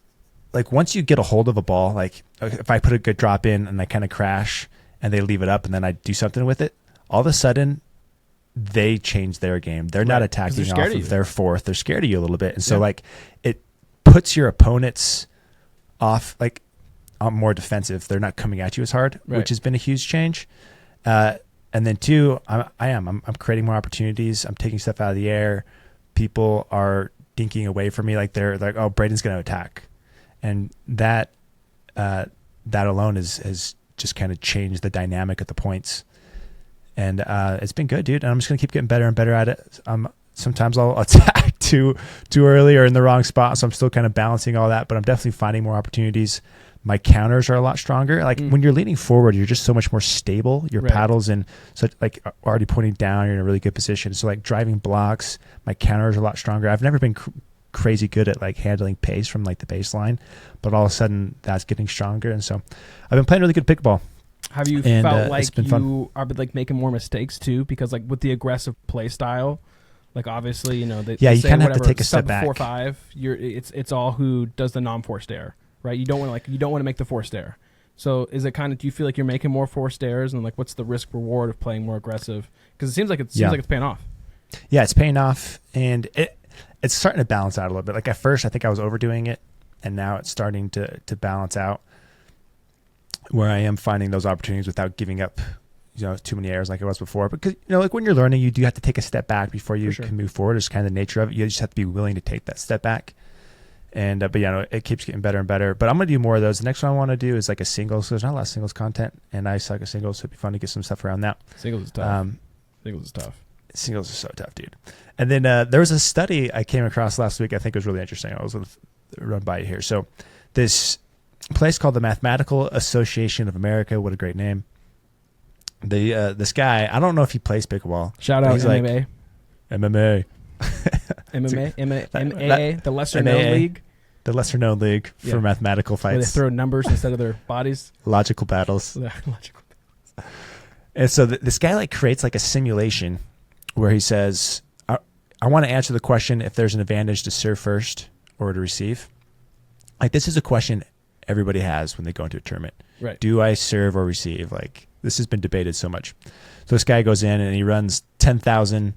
Speaker 2: like once you get a hold of a ball, like if I put a good drop in and I kind of crash and they leave it up and then I do something with it, all of a sudden they change their game. They're not attacking off of their fourth. They're scared of you a little bit. And so like it puts your opponents off, like more defensive. They're not coming at you as hard, which has been a huge change. And then two, I'm creating more opportunities. I'm taking stuff out of the air. People are dinking away from me. Like they're like, oh, Braydon's going to attack. And that alone has just kind of changed the dynamic at the points. And it's been good, dude. And I'm just going to keep getting better and better at it. Sometimes I'll attack too early or in the wrong spot. So I'm still kind of balancing all that, but I'm definitely finding more opportunities. My counters are a lot stronger. Like when you're leaning forward, you're just so much more stable. Your paddles and so like already pointing down, you're in a really good position. So like driving blocks, my counters are a lot stronger. I've never been crazy good at like handling pace from like the baseline, but all of a sudden that's getting stronger. And so I've been playing really good pickleball. Have you felt like you are like making more mistakes too? Because like with the aggressive play style, like obviously, you know,
Speaker 1: you kind of have to take a step back.
Speaker 2: 4-5, it's all who does the non-forced error, right? You don't want to make the forced error. So is it kind of, do you feel like you're making more forced errors, and like what's the risk reward of playing more aggressive? Because it seems like it's paying off. Yeah, it's paying off, and it's starting to balance out a little bit. Like at first, I think I was overdoing it, and now it's starting to balance out, where I am finding those opportunities without giving up
Speaker 1: too many errors like it was before. Because like when you're learning, you do have to take a step back before you
Speaker 2: sure.
Speaker 1: can move forward. It's kind of the nature of it. You just have to be willing to take that step back. And but it keeps getting better and better. But I'm gonna do more of those. The next one I want to do is like a singles. So there's not a lot of singles content, and I suck at singles, so it'd be fun to get some stuff around that.
Speaker 2: Singles is tough.
Speaker 1: Singles are so tough, dude. And then there was a study I came across last week. I think it was really interesting. I was going to run by you here. So this place called the Mathematical Association of America. What a great name. This guy, I don't know if he plays pickleball.
Speaker 2: Shout out
Speaker 1: MMA.
Speaker 2: MMA. MMA, the lesser known league.
Speaker 1: The lesser known league for mathematical fights.
Speaker 2: Where they throw numbers instead of their bodies.
Speaker 1: Logical battles. And so this guy creates a simulation where he says, I want to answer the question if there's an advantage to serve first or to receive. This is a question everybody has when they go into a tournament.
Speaker 2: Right.
Speaker 1: Do I serve or receive? This has been debated so much. So this guy goes in and he runs 10,000,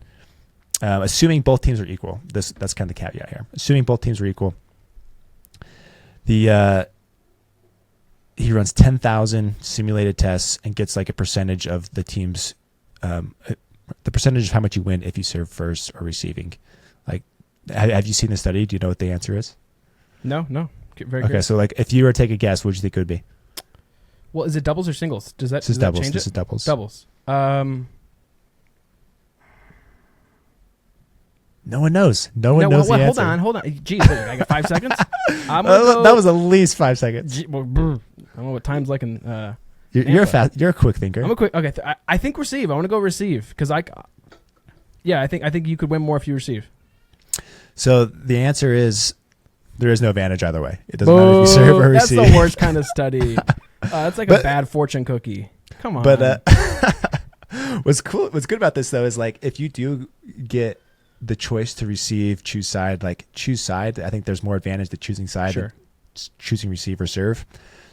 Speaker 1: assuming both teams are equal. That's kind of the caveat here. Assuming both teams are equal. He runs 10,000 simulated tests and gets a percentage of the team's, the percentage of how much you win if you serve first or receiving. Have you seen the study? Do you know what the answer is?
Speaker 2: No. Very
Speaker 1: okay,
Speaker 2: good.
Speaker 1: so if you were to take a guess, what do you think it would be?
Speaker 2: Well, is it doubles or singles? Does that
Speaker 1: change
Speaker 2: it?
Speaker 1: This is doubles.
Speaker 2: Doubles.
Speaker 1: No one knows. No one knows the answer.
Speaker 2: Hold on. Jeez, I got 5 seconds?
Speaker 1: That was at least 5 seconds.
Speaker 2: I don't know what time's like in...
Speaker 1: You're a quick thinker.
Speaker 2: I'm a quick... Okay, I think receive. I want to go receive because I think you could win more if you receive.
Speaker 1: So the answer is there is no advantage either way. It doesn't matter if you serve or receive.
Speaker 2: That's the worst kind of study. That's a bad fortune cookie. Come on.
Speaker 1: But what's good about this though is if you do get the choice to receive, choose side. I think there's more advantage to choosing side than choosing receive or serve.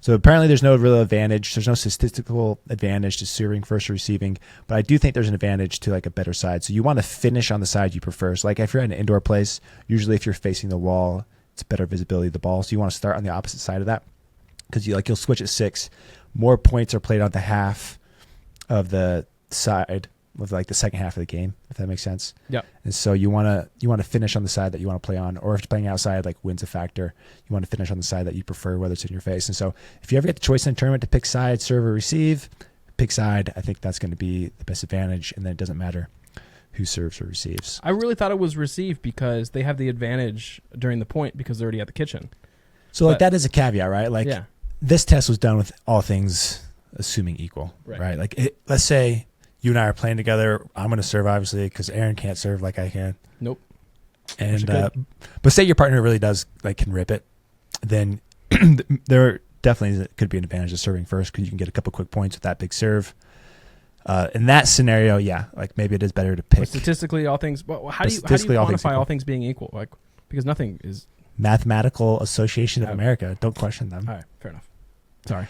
Speaker 1: So apparently there's no real advantage. There's no statistical advantage to serving first or receiving, but I do think there's an advantage to a better side. So you want to finish on the side you prefer. So if you're in an indoor place, usually if you're facing the wall, it's better visibility of the ball. So you want to start on the opposite side of that because you'll switch at 6. More points are played on the half of the side of the second half of the game, if that makes sense.
Speaker 2: Yeah.
Speaker 1: And so you want to finish on the side that you want to play on, or if you're playing outside, wind's a factor. You want to finish on the side that you prefer, whether it's in your face. And so if you ever get the choice in a tournament to pick side, serve or receive, pick side. I think that's going to be the best advantage, and then it doesn't matter who serves or receives.
Speaker 2: I really thought it was receive because they have the advantage during the point because they're already at the kitchen.
Speaker 1: So that is a caveat, right? This test was done with all things assuming equal, right? Let's say you and I are playing together. I'm going to serve, obviously, because Aaron can't serve like I can.
Speaker 2: Nope.
Speaker 1: And but say your partner really does can rip it, then there definitely could be an advantage of serving first because you can get a couple quick points with that big serve. In that scenario, maybe it is better to pick.
Speaker 2: But statistically, all things. Well, how do you quantify all things being equal? Because nothing is.
Speaker 1: Mathematical Association of America. Don't question them.
Speaker 2: All right, fair enough. Sorry.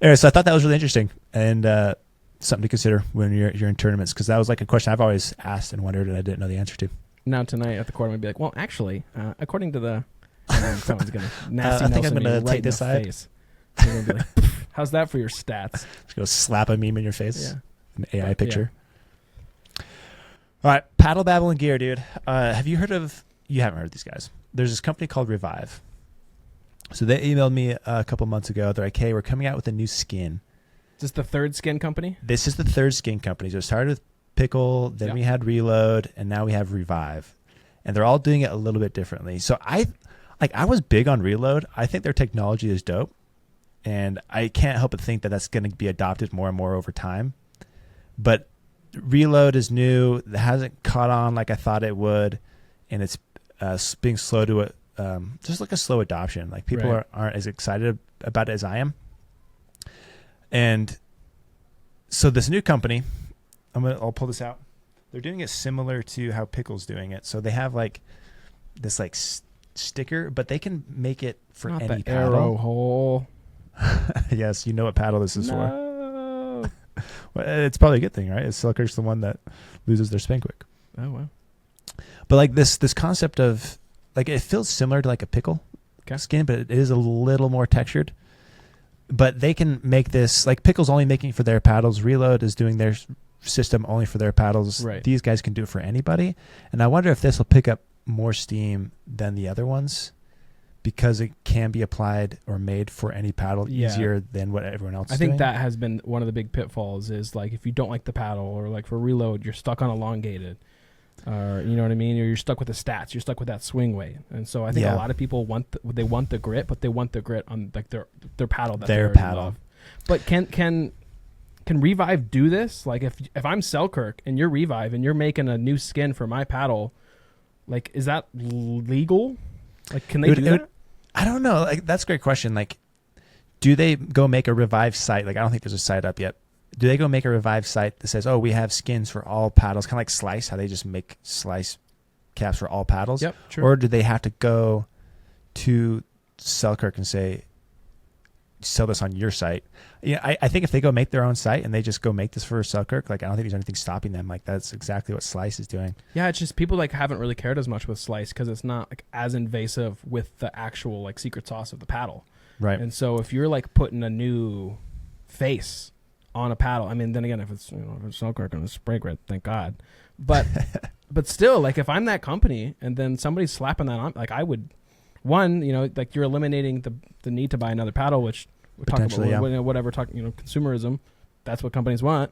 Speaker 1: Anyway, so I thought that was really interesting and something to consider when you're in tournaments because that was a question I've always asked and wondered and I didn't know the answer to.
Speaker 2: Now tonight at the court, I'm gonna be well, actually, according to the, someone's gonna nasty.
Speaker 1: I think I'm gonna take this side.
Speaker 2: Gonna be how's that for your stats?
Speaker 1: Just go slap a meme in your face.
Speaker 2: Yeah.
Speaker 1: An AI picture. Yeah. All right, paddle, babble, and gear, dude. Have you heard of? You haven't heard of these guys. There's this company called Revive. So they emailed me a couple months ago. They're like, "Hey, we're coming out with a new skin."
Speaker 2: Is this the third skin company?
Speaker 1: This is the third skin company. So it started with Pickle, then we had Reload, and now we have Revive. And they're all doing it a little bit differently. So I was big on Reload. I think their technology is dope. And I can't help but think that that's going to be adopted more and more over time. But Reload is new. It hasn't caught on like I thought it would. And it's being slow to just a slow adoption. People aren't as excited about it as I am. And so this new company, I'll pull this out. They're doing it similar to how Pickle's doing it. So they have this sticker, but they can make it for
Speaker 2: not
Speaker 1: any
Speaker 2: the
Speaker 1: paddle.
Speaker 2: Arrow hole.
Speaker 1: Yes, you know what paddle this is for. Well, it's probably a good thing, right? It's Sucker's the one that loses their spin quick.
Speaker 2: Oh wow.
Speaker 1: But this concept of it feels similar to a Pickle skin, but it is a little more textured. but they can make this, like Pickle's only making for their paddles. Reload is doing their system only for their paddles.
Speaker 2: Right.
Speaker 1: These guys can do it for anybody. And I wonder if this will pick up more steam than the other ones because it can be applied or made for any paddle easier than what everyone else is doing.
Speaker 2: I think that has been one of the big pitfalls is like if you don't like the paddle or like for Reload, you're stuck on elongated. You know what I mean? Or you're stuck with the stats. You're stuck with that swing weight. And so I think a lot of people want the grit, but they want the grit on like their paddle. That their paddle. Love. But can Revive do this? Like if I'm Selkirk and you're Revive and you're making a new skin for my paddle, like is that legal? Like can they do that?
Speaker 1: I don't know. Like that's a great question. Like, do they go make a Revive site? Like I don't think there's a site up yet. Do they go make a Revive site that says, "Oh, we have skins for all paddles," kind of like Slice, how they just make Slice caps for all paddles?
Speaker 2: Yep, true.
Speaker 1: Or do they have to go to Selkirk and say, "Sell this on your site"? Yeah, I think if they go make their own site and they just go make this for Selkirk, like I don't think there's anything stopping them. Like that's exactly what Slice is doing.
Speaker 2: Yeah, it's just people like haven't really cared as much with Slice because it's not like as invasive with the actual like secret sauce of the paddle.
Speaker 1: Right.
Speaker 2: And so if you're like putting a new face on a paddle, I mean, then again, if it's Selkirk and it's spray grit, thank God. But but still, like if I'm that company and then somebody's slapping that on, like I would, one, like you're eliminating the need to buy another paddle, which we talk about whatever consumerism, that's what companies want.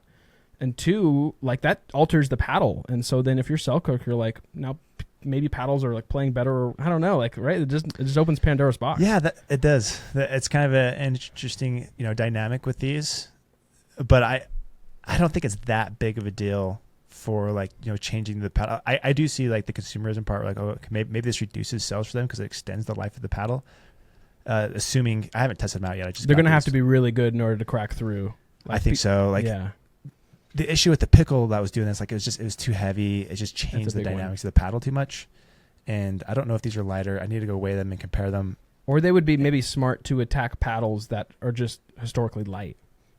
Speaker 2: And two, like that alters the paddle. And so then if you're Selkirk, you're like now maybe paddles are like playing better, or I don't know, like right, it just opens Pandora's box.
Speaker 1: Yeah, it does. It's kind of an interesting dynamic with these. But I don't think it's that big of a deal for like changing the paddle. I do see like the consumerism part, like maybe this reduces sales for them because it extends the life of the paddle. Assuming I haven't tested them out yet.
Speaker 2: They're going to have to be really good in order to crack through.
Speaker 1: Like, I think so. Like the issue with the Pickle that was doing this, like it was too heavy. It just changed the dynamics of the paddle too much. And I don't know if these are lighter. I need to go weigh them and compare them.
Speaker 2: Or they would be maybe smart to attack paddles that are just historically light.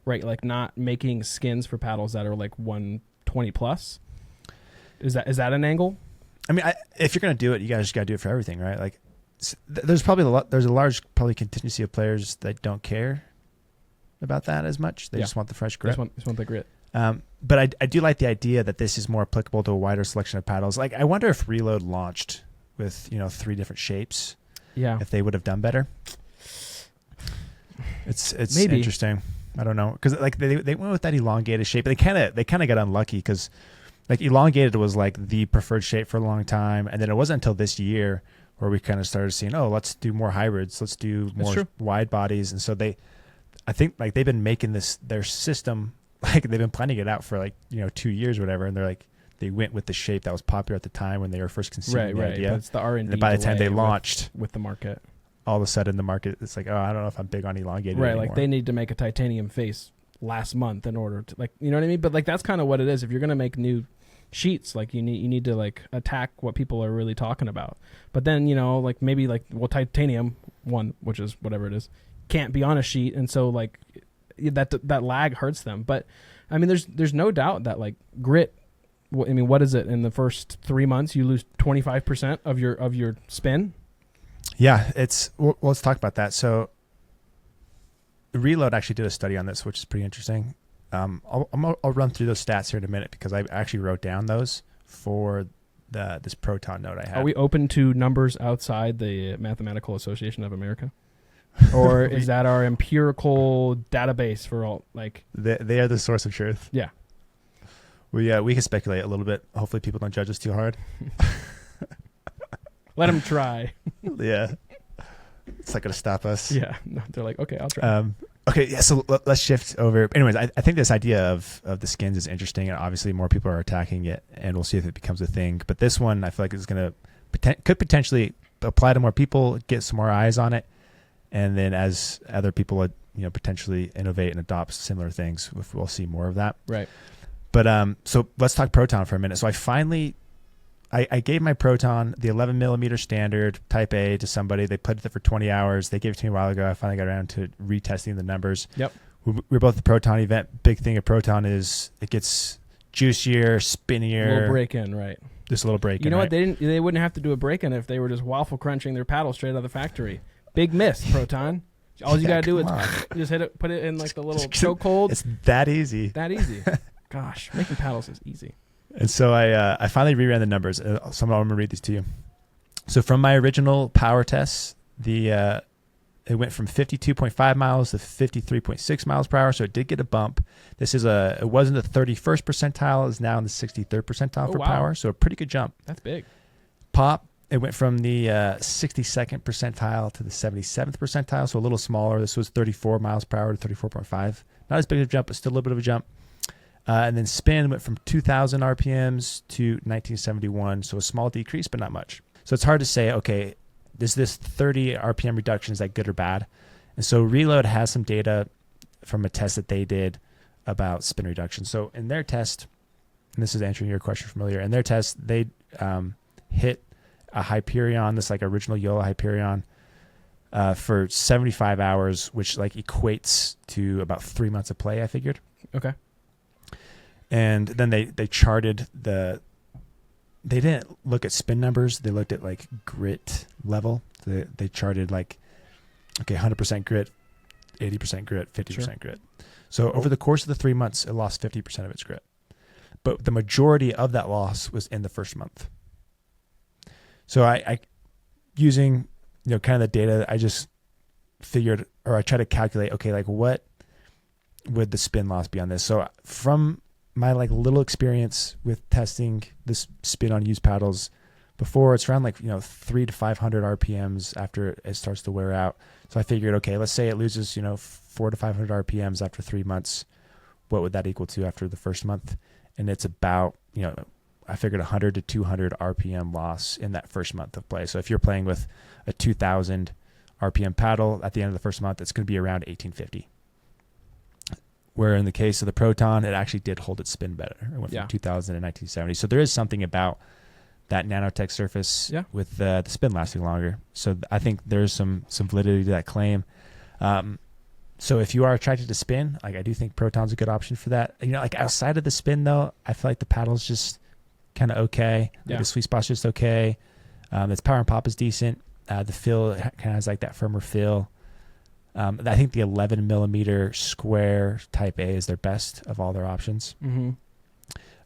Speaker 2: Right, like not making skins for paddles that are like 120 plus. Is that an angle?
Speaker 1: I mean, if you're gonna do it, you guys just gotta do it for everything, right? Like, there's probably there's a large contingency of players that don't care about that as much. They just want the fresh grip.
Speaker 2: They just want the grit.
Speaker 1: But I do like the idea that this is more applicable to a wider selection of paddles. Like, I wonder if Reload launched with 3 different shapes.
Speaker 2: Yeah,
Speaker 1: if they would have done better. It's
Speaker 2: maybe
Speaker 1: interesting. I don't know, because like they went with that elongated shape. They kind of got unlucky because like elongated was like the preferred shape for a long time, and then it wasn't until this year where we kind of started seeing, let's do more hybrids, let's do more wide bodies, and so I think like they've been making their system, like they've been planning it out for like 2 years or whatever, and they went with the shape that was popular at the time when they were first conceiving the idea.
Speaker 2: But it's the R&D
Speaker 1: and by the time they launched
Speaker 2: with the market.
Speaker 1: All of a sudden the market, it's like, I don't know if I'm big on elongated
Speaker 2: anymore.
Speaker 1: Like
Speaker 2: they need to make a titanium face last month in order to, like, you know what I mean? But like that's kind of what it is. If you're gonna make new sheets, like you need to like attack what people are really talking about. But then like maybe like titanium one, which is whatever it is, can't be on a sheet, and so like that lag hurts them. But I mean, there's no doubt that like grit. I mean, what is it in the first 3 months? You lose 25% of your spin.
Speaker 1: Yeah, let's talk about that. So Reload actually did a study on this, which is pretty interesting. I'll run through those stats here in a minute because I actually wrote down those for this Proton note I had.
Speaker 2: Are we open to numbers outside the Mathematical Association of America? Or is that our empirical database for all, like...
Speaker 1: They are the source of truth.
Speaker 2: Yeah.
Speaker 1: We can speculate a little bit. Hopefully people don't judge us too hard.
Speaker 2: Let them try.
Speaker 1: Yeah. It's not going to stop us.
Speaker 2: Yeah. No, they're like, okay, I'll try.
Speaker 1: Okay, yeah, so let's shift over. Anyways, I think this idea of the skins is interesting, and obviously more people are attacking it, and we'll see if it becomes a thing. But this one, I feel like is could potentially apply to more people, get some more eyes on it, and then as other people potentially innovate and adopt similar things, we'll see more of that.
Speaker 2: Right.
Speaker 1: But so let's talk Proton for a minute. So I gave my Proton the 11 millimeter standard Type A to somebody. They played with it for 20 hours. They gave it to me a while ago. I finally got around to retesting the numbers.
Speaker 2: Yep.
Speaker 1: We were both at the Proton event. Big thing of Proton is it gets juicier, spinnier.
Speaker 2: A little break-in, right.
Speaker 1: Just a little break-in,
Speaker 2: You know
Speaker 1: right?
Speaker 2: what? They wouldn't have to do a break-in if they were just waffle crunching their paddle straight out of the factory. Big miss, Proton. All you
Speaker 1: Yeah,
Speaker 2: gotta do is
Speaker 1: come on.
Speaker 2: just hit it, put it in like the little chokehold.
Speaker 1: It's that easy.
Speaker 2: That easy. Gosh, making paddles is easy.
Speaker 1: And so I finally reran the numbers. So I'm going to read these to you. So from my original power tests, it went from 52.5 miles to 53.6 miles per hour. So it did get a bump. It wasn't the 31st percentile. It's now in the 63rd percentile for power. So a pretty good jump.
Speaker 2: That's big.
Speaker 1: Pop, it went from the 62nd percentile to the 77th percentile. So a little smaller. This was 34 miles per hour to 34.5. Not as big of a jump, but still a little bit of a jump. And then spin went from 2,000 RPMs to 1971. So a small decrease, but not much. So it's hard to say, okay, is this 30 RPM reduction, is that good or bad? And so Reload has some data from a test that they did about spin reduction. So in their test, and this is answering your question from earlier, in their test, they hit a Hyperion, this like original JOOLA Hyperion, for 75 hours, which like equates to about 3 months of play, I figured.
Speaker 2: Okay.
Speaker 1: And then they charted they didn't look at spin numbers. They looked at like grit level. They charted like, okay, 100% grit, 80% grit, 50% grit. So over the course of the 3 months, it lost 50% of its grit. But the majority of that loss was in the first month. So I using, kind of the data, I just figured, or I tried to calculate, okay, like what would the spin loss be on this? So from my like little experience with testing this spin on used paddles before, it's around like 300 to 500 RPMs after it starts to wear out. So I figured, okay, let's say it loses 400 to 500 RPMs after 3 months. What would that equal to after the first month? And it's about I figured 100 to 200 RPM loss in that first month of play. So if you're playing with a 2,000 RPM paddle at the end of the first month, it's going to be around 1850. Where in the case of the Proton, it actually did hold its spin better. It went from 2000 to 1970. So there is something about that nanotech surface with the spin lasting longer. So I think there's some validity to that claim. So if you are attracted to spin, like I do think Proton's a good option for that. Like outside of the spin though, I feel like the paddle's just kind of okay. Like the sweet spot's just okay. Its power and pop is decent. The feel kind of has like that firmer feel. I think the 11 millimeter square Type A is their best of all their options.
Speaker 2: Mm-hmm.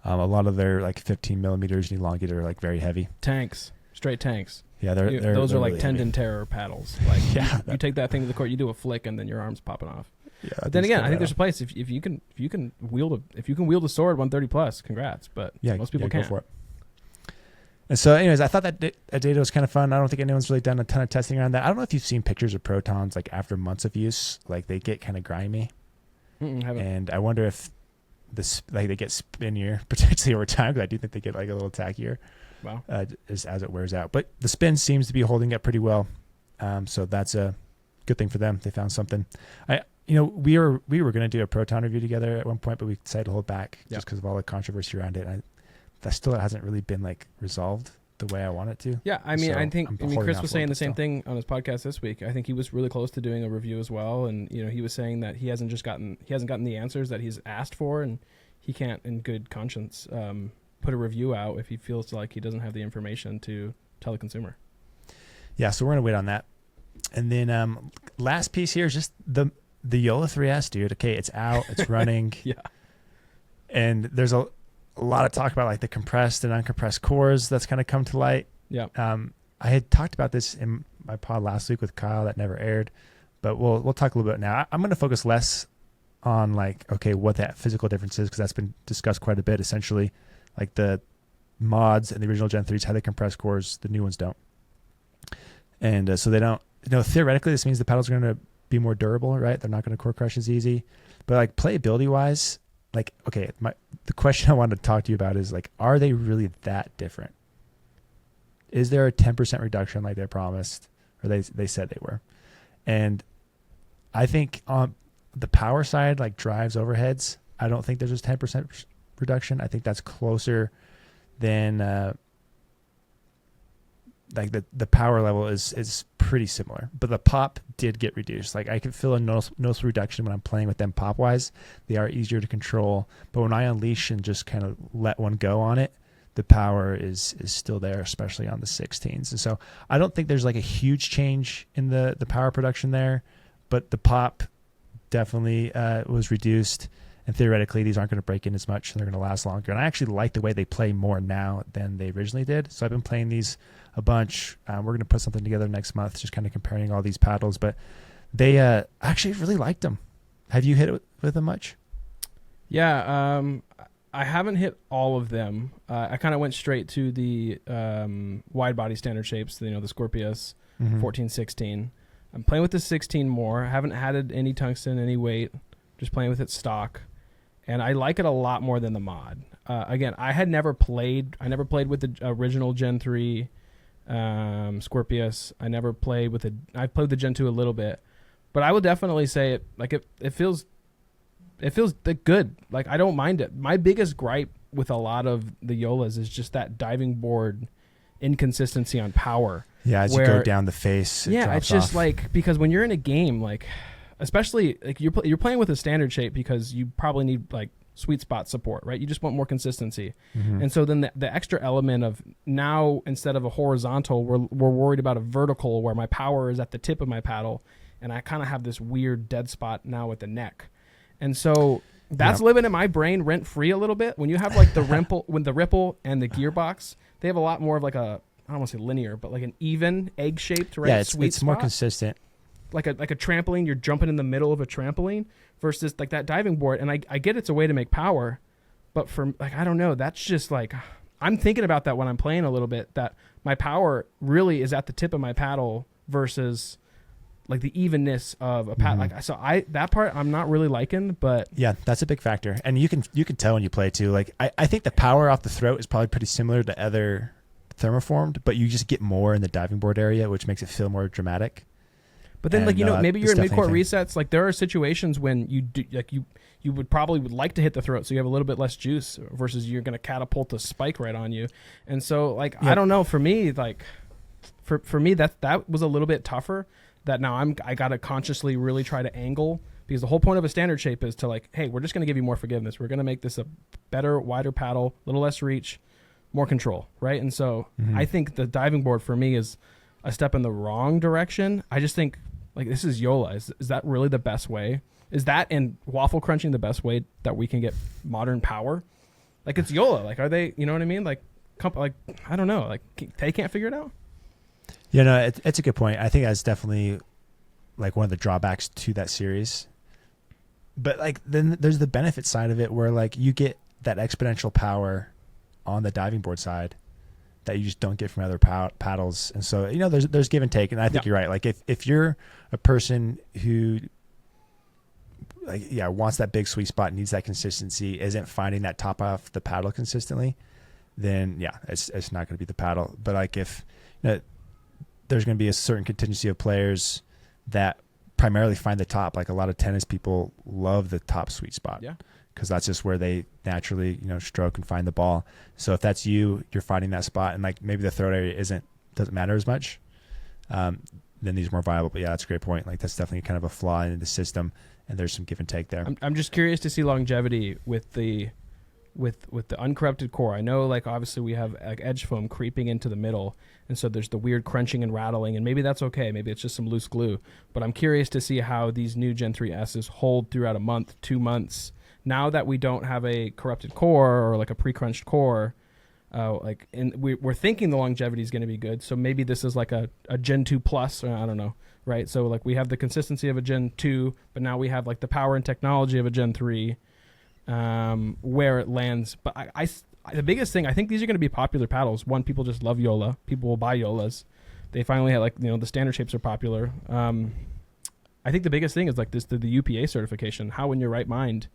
Speaker 1: A lot of their like 15 millimeters and elongated are like very heavy.
Speaker 2: Tanks, straight tanks.
Speaker 1: Yeah,
Speaker 2: those are like
Speaker 1: really
Speaker 2: tendon
Speaker 1: heavy.
Speaker 2: terror paddles. Like you take that thing to the court, you do a flick, and then your arm's popping off.
Speaker 1: Yeah,
Speaker 2: but then again, I think there's a place if you can wield a sword 130 plus. Congrats, but most people can't.
Speaker 1: Go for it. And so, anyways, I thought that data was kind of fun. I don't think anyone's really done a ton of testing around that. I don't know if you've seen pictures of Protons like after months of use, like they get kind of grimy.
Speaker 2: Haven't.
Speaker 1: And I wonder if they get spinnier potentially over time, because I do think they get like a little tackier.
Speaker 2: Wow.
Speaker 1: As it wears out. But the spin seems to be holding up pretty well. So that's a good thing for them. They found something. We were going to do a Proton review together at one point, but we decided to hold back just because of all the controversy around it. And that still hasn't really been like resolved the way I want it to.
Speaker 2: Yeah, I mean,
Speaker 1: So
Speaker 2: Chris was saying the same thing on his podcast this week. I think he was really close to doing a review as well, and he was saying that he hasn't gotten the answers that he's asked for, and he can't, in good conscience, put a review out if he feels like he doesn't have the information to tell the consumer. Yeah,
Speaker 1: so we're gonna wait on that. And then last piece here is just the JOOLA 3S, dude. Okay, it's out, it's running.
Speaker 2: Yeah,
Speaker 1: and there's a lot of talk about like the compressed and uncompressed cores that's kind of come to light.
Speaker 2: Yeah.
Speaker 1: I had talked about this in my pod last week with Kyle that never aired, but we'll talk a little bit now. I'm going to focus less on like, okay, what that physical difference is, because that's been discussed quite a bit. Essentially, like the mods and the original Gen 3s had the compressed cores, the new ones don't. And so they don't, theoretically this means the paddles are going to be more durable, right? They're not going to core crush as easy, but like playability wise, like, okay, the question I wanted to talk to you about is like, are they really that different? Is there a 10% reduction like they promised, or they said they were? And I think on the power side, like drives, overheads, I don't think there's a 10% reduction. I think that's closer than like the power level is pretty similar, but the pop did get reduced. Like I can feel a noticeable reduction when I'm playing with them pop wise. They are easier to control, but when I unleash and just kind of let one go on it, the power is still there, especially on the 16s. And so I don't think there's like a huge change in the power production there, but the pop definitely was reduced. And theoretically, these aren't going to break in as much. They're going to last longer. And I actually like the way they play more now than they originally did. So I've been playing these a bunch. We're going to put something together next month, just kind of comparing all these paddles. But they actually really liked them. Have you hit it with them much?
Speaker 2: Yeah, I haven't hit all of them. I kind of went straight to the wide body standard shapes, the Scorpius 14, 16. I'm playing with the 16 more. I haven't added any tungsten, any weight. Just playing with it stock. And I like it a lot more than the mod. Again, I never played with the original Gen 3 Scorpius. I played the Gen 2 a little bit. But I would definitely say it feels good. Like, I don't mind it. My biggest gripe with a lot of the JOOLAs is just that diving board inconsistency on power.
Speaker 1: Yeah, as you go down the face,
Speaker 2: it's just like, because when you're in a game, like, especially like you're playing with a standard shape because you probably need like sweet spot support, right? You just want more consistency. And so then the extra element of now, instead of a horizontal, we're worried about a vertical where my power is at the tip of my paddle, and I kind of have this weird dead spot now at the neck. And so that's living in my brain rent free a little bit. When you have like the ripple and the gearbox, they have a lot more of like I don't want to say linear, but like an even egg shaped, right?
Speaker 1: Yeah, it's more consistent.
Speaker 2: Like a trampoline, you're jumping in the middle of a trampoline versus like that diving board. And I get it's a way to make power, but for like, I don't know, that's just like, I'm thinking about that when I'm playing a little bit, that my power really is at the tip of my paddle versus like the evenness of a paddle. Like, so that part I'm not really liking, but
Speaker 1: yeah, that's a big factor. And you can tell when you play too. Like, I think the power off the throat is probably pretty similar to other thermoformed, but you just get more in the diving board area, which makes it feel more dramatic.
Speaker 2: But then, maybe you're in mid-court resets. Like, there are situations when you do, like, you would like to hit the throat, so you have a little bit less juice versus you're going to catapult a spike right on you. And so, like, I don't know. For me, like, for me, that was a little bit tougher. That now I got to consciously really try to angle, because the whole point of a standard shape is to like, hey, we're just going to give you more forgiveness. We're going to make this a better, wider paddle, a little less reach, more control, right? And so I think the diving board for me is a step in the wrong direction. I just think, like, this is JOOLA. Is that really the best way? Is that and waffle crunching the best way that we can get modern power? Like, it's JOOLA. Like, are they, you know what I mean? Like, I don't know. Like, they can't figure it out?
Speaker 1: Yeah, no, it's a good point. I think that's definitely like one of the drawbacks to that series. But like, then there's the benefit side of it where like you get that exponential power on the diving board side that you just don't get from other paddles. And so, there's give and take. And I think you're right. Like, if you're a person who wants that big sweet spot, needs that consistency, isn't finding that top off the paddle consistently, then it's not going to be the paddle. But like, if there's going to be a certain contingency of players that primarily find the top, like a lot of tennis people love the top sweet spot. Yeah. Because that's just where they naturally, stroke and find the ball. So if that's you're finding that spot, and like maybe the throat area doesn't matter as much, then these are more viable. But yeah, that's a great point. Like, that's definitely kind of a flaw in the system, and there's some give and take there.
Speaker 2: I'm just curious to see longevity with the uncorrupted core. I know, like, obviously we have like edge foam creeping into the middle, and so there's the weird crunching and rattling, and maybe that's okay. Maybe it's just some loose glue. But I'm curious to see how these new Gen 3 S's hold throughout a month, 2 months. Now that we don't have a corrupted core or like a pre-crunched core, we're thinking the longevity is going to be good. So maybe this is like a Gen 2 plus, or I don't know, right? So like we have the consistency of a Gen 2, but now we have like the power and technology of a Gen 3, where it lands. But the biggest thing, I think these are going to be popular paddles. One, people just love JOOLA. People will buy JOOLAs. They finally have the standard shapes are popular. I think the biggest thing is like the UPA certification. How in your right mind,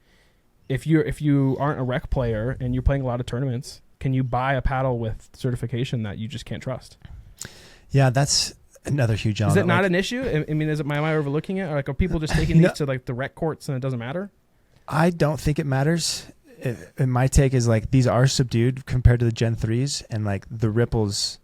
Speaker 2: if you aren't a rec player and you're playing a lot of tournaments, can you buy a paddle with certification that you just can't trust?
Speaker 1: Yeah, that's another huge element.
Speaker 2: Is it not an issue? I mean, am I overlooking it? Or like, are people just taking these to like the rec courts and it doesn't matter?
Speaker 1: I don't think it matters. And my take is like, these are subdued compared to the Gen 3s, and like the ripples,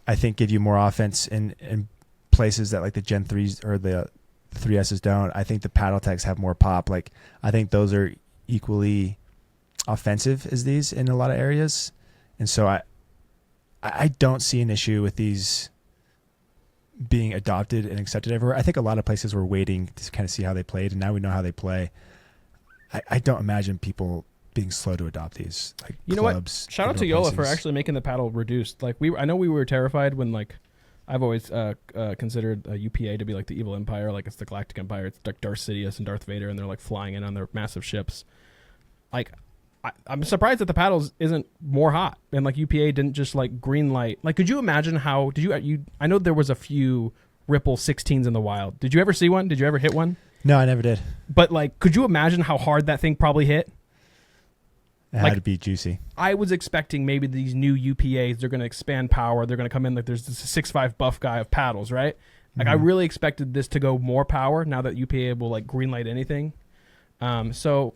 Speaker 1: I think, give you more offense in places that like the Gen 3s or the 3Ss don't. I think the paddle techs have more pop. Like, I think those are equally offensive as these in a lot of areas, and so I don't see an issue with these being adopted and accepted everywhere. I think a lot of places were waiting to kind of see how they played, and now we know how they play. I don't imagine people being slow to adopt these, like,
Speaker 2: you know
Speaker 1: clubs.
Speaker 2: What? Shout out to JOOLA for actually making the paddle reduced. Like, I know we were terrified when, like, I've always considered UPA to be like the evil empire, like it's the Galactic Empire. It's like Darth Sidious and Darth Vader, and they're like flying in on their massive ships. Like, I'm surprised that the paddles isn't more hot, and like UPA didn't just like green light. Like, could you imagine how did you? I know there was a few Ripple 16s in the wild. Did you ever see one? Did you ever hit one?
Speaker 1: No, I never did.
Speaker 2: But like, could you imagine how hard that thing probably hit?
Speaker 1: It had to be juicy.
Speaker 2: I was expecting maybe these new UPAs, they're going to expand power. They're going to come in like there's this 6'5" buff guy of paddles, right? Like, I really expected this to go more power now that UPA will like greenlight anything. So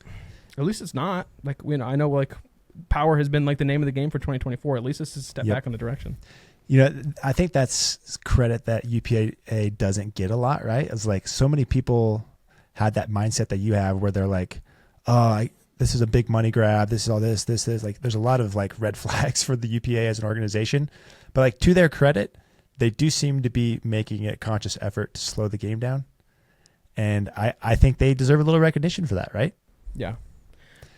Speaker 2: at least it's not. Like, you know, I know like power has been like the name of the game for 2024. At least this is a step back in the direction. You
Speaker 1: know, I think that's credit that UPA doesn't get a lot, right? It's like so many people had that mindset that you have where they're like, oh, this is a big money grab. This is all this. Like, there's a lot of like red flags for the UPA as an organization, but like, to their credit, they do seem to be making a conscious effort to slow the game down. And I think they deserve a little recognition for that, right?
Speaker 2: Yeah.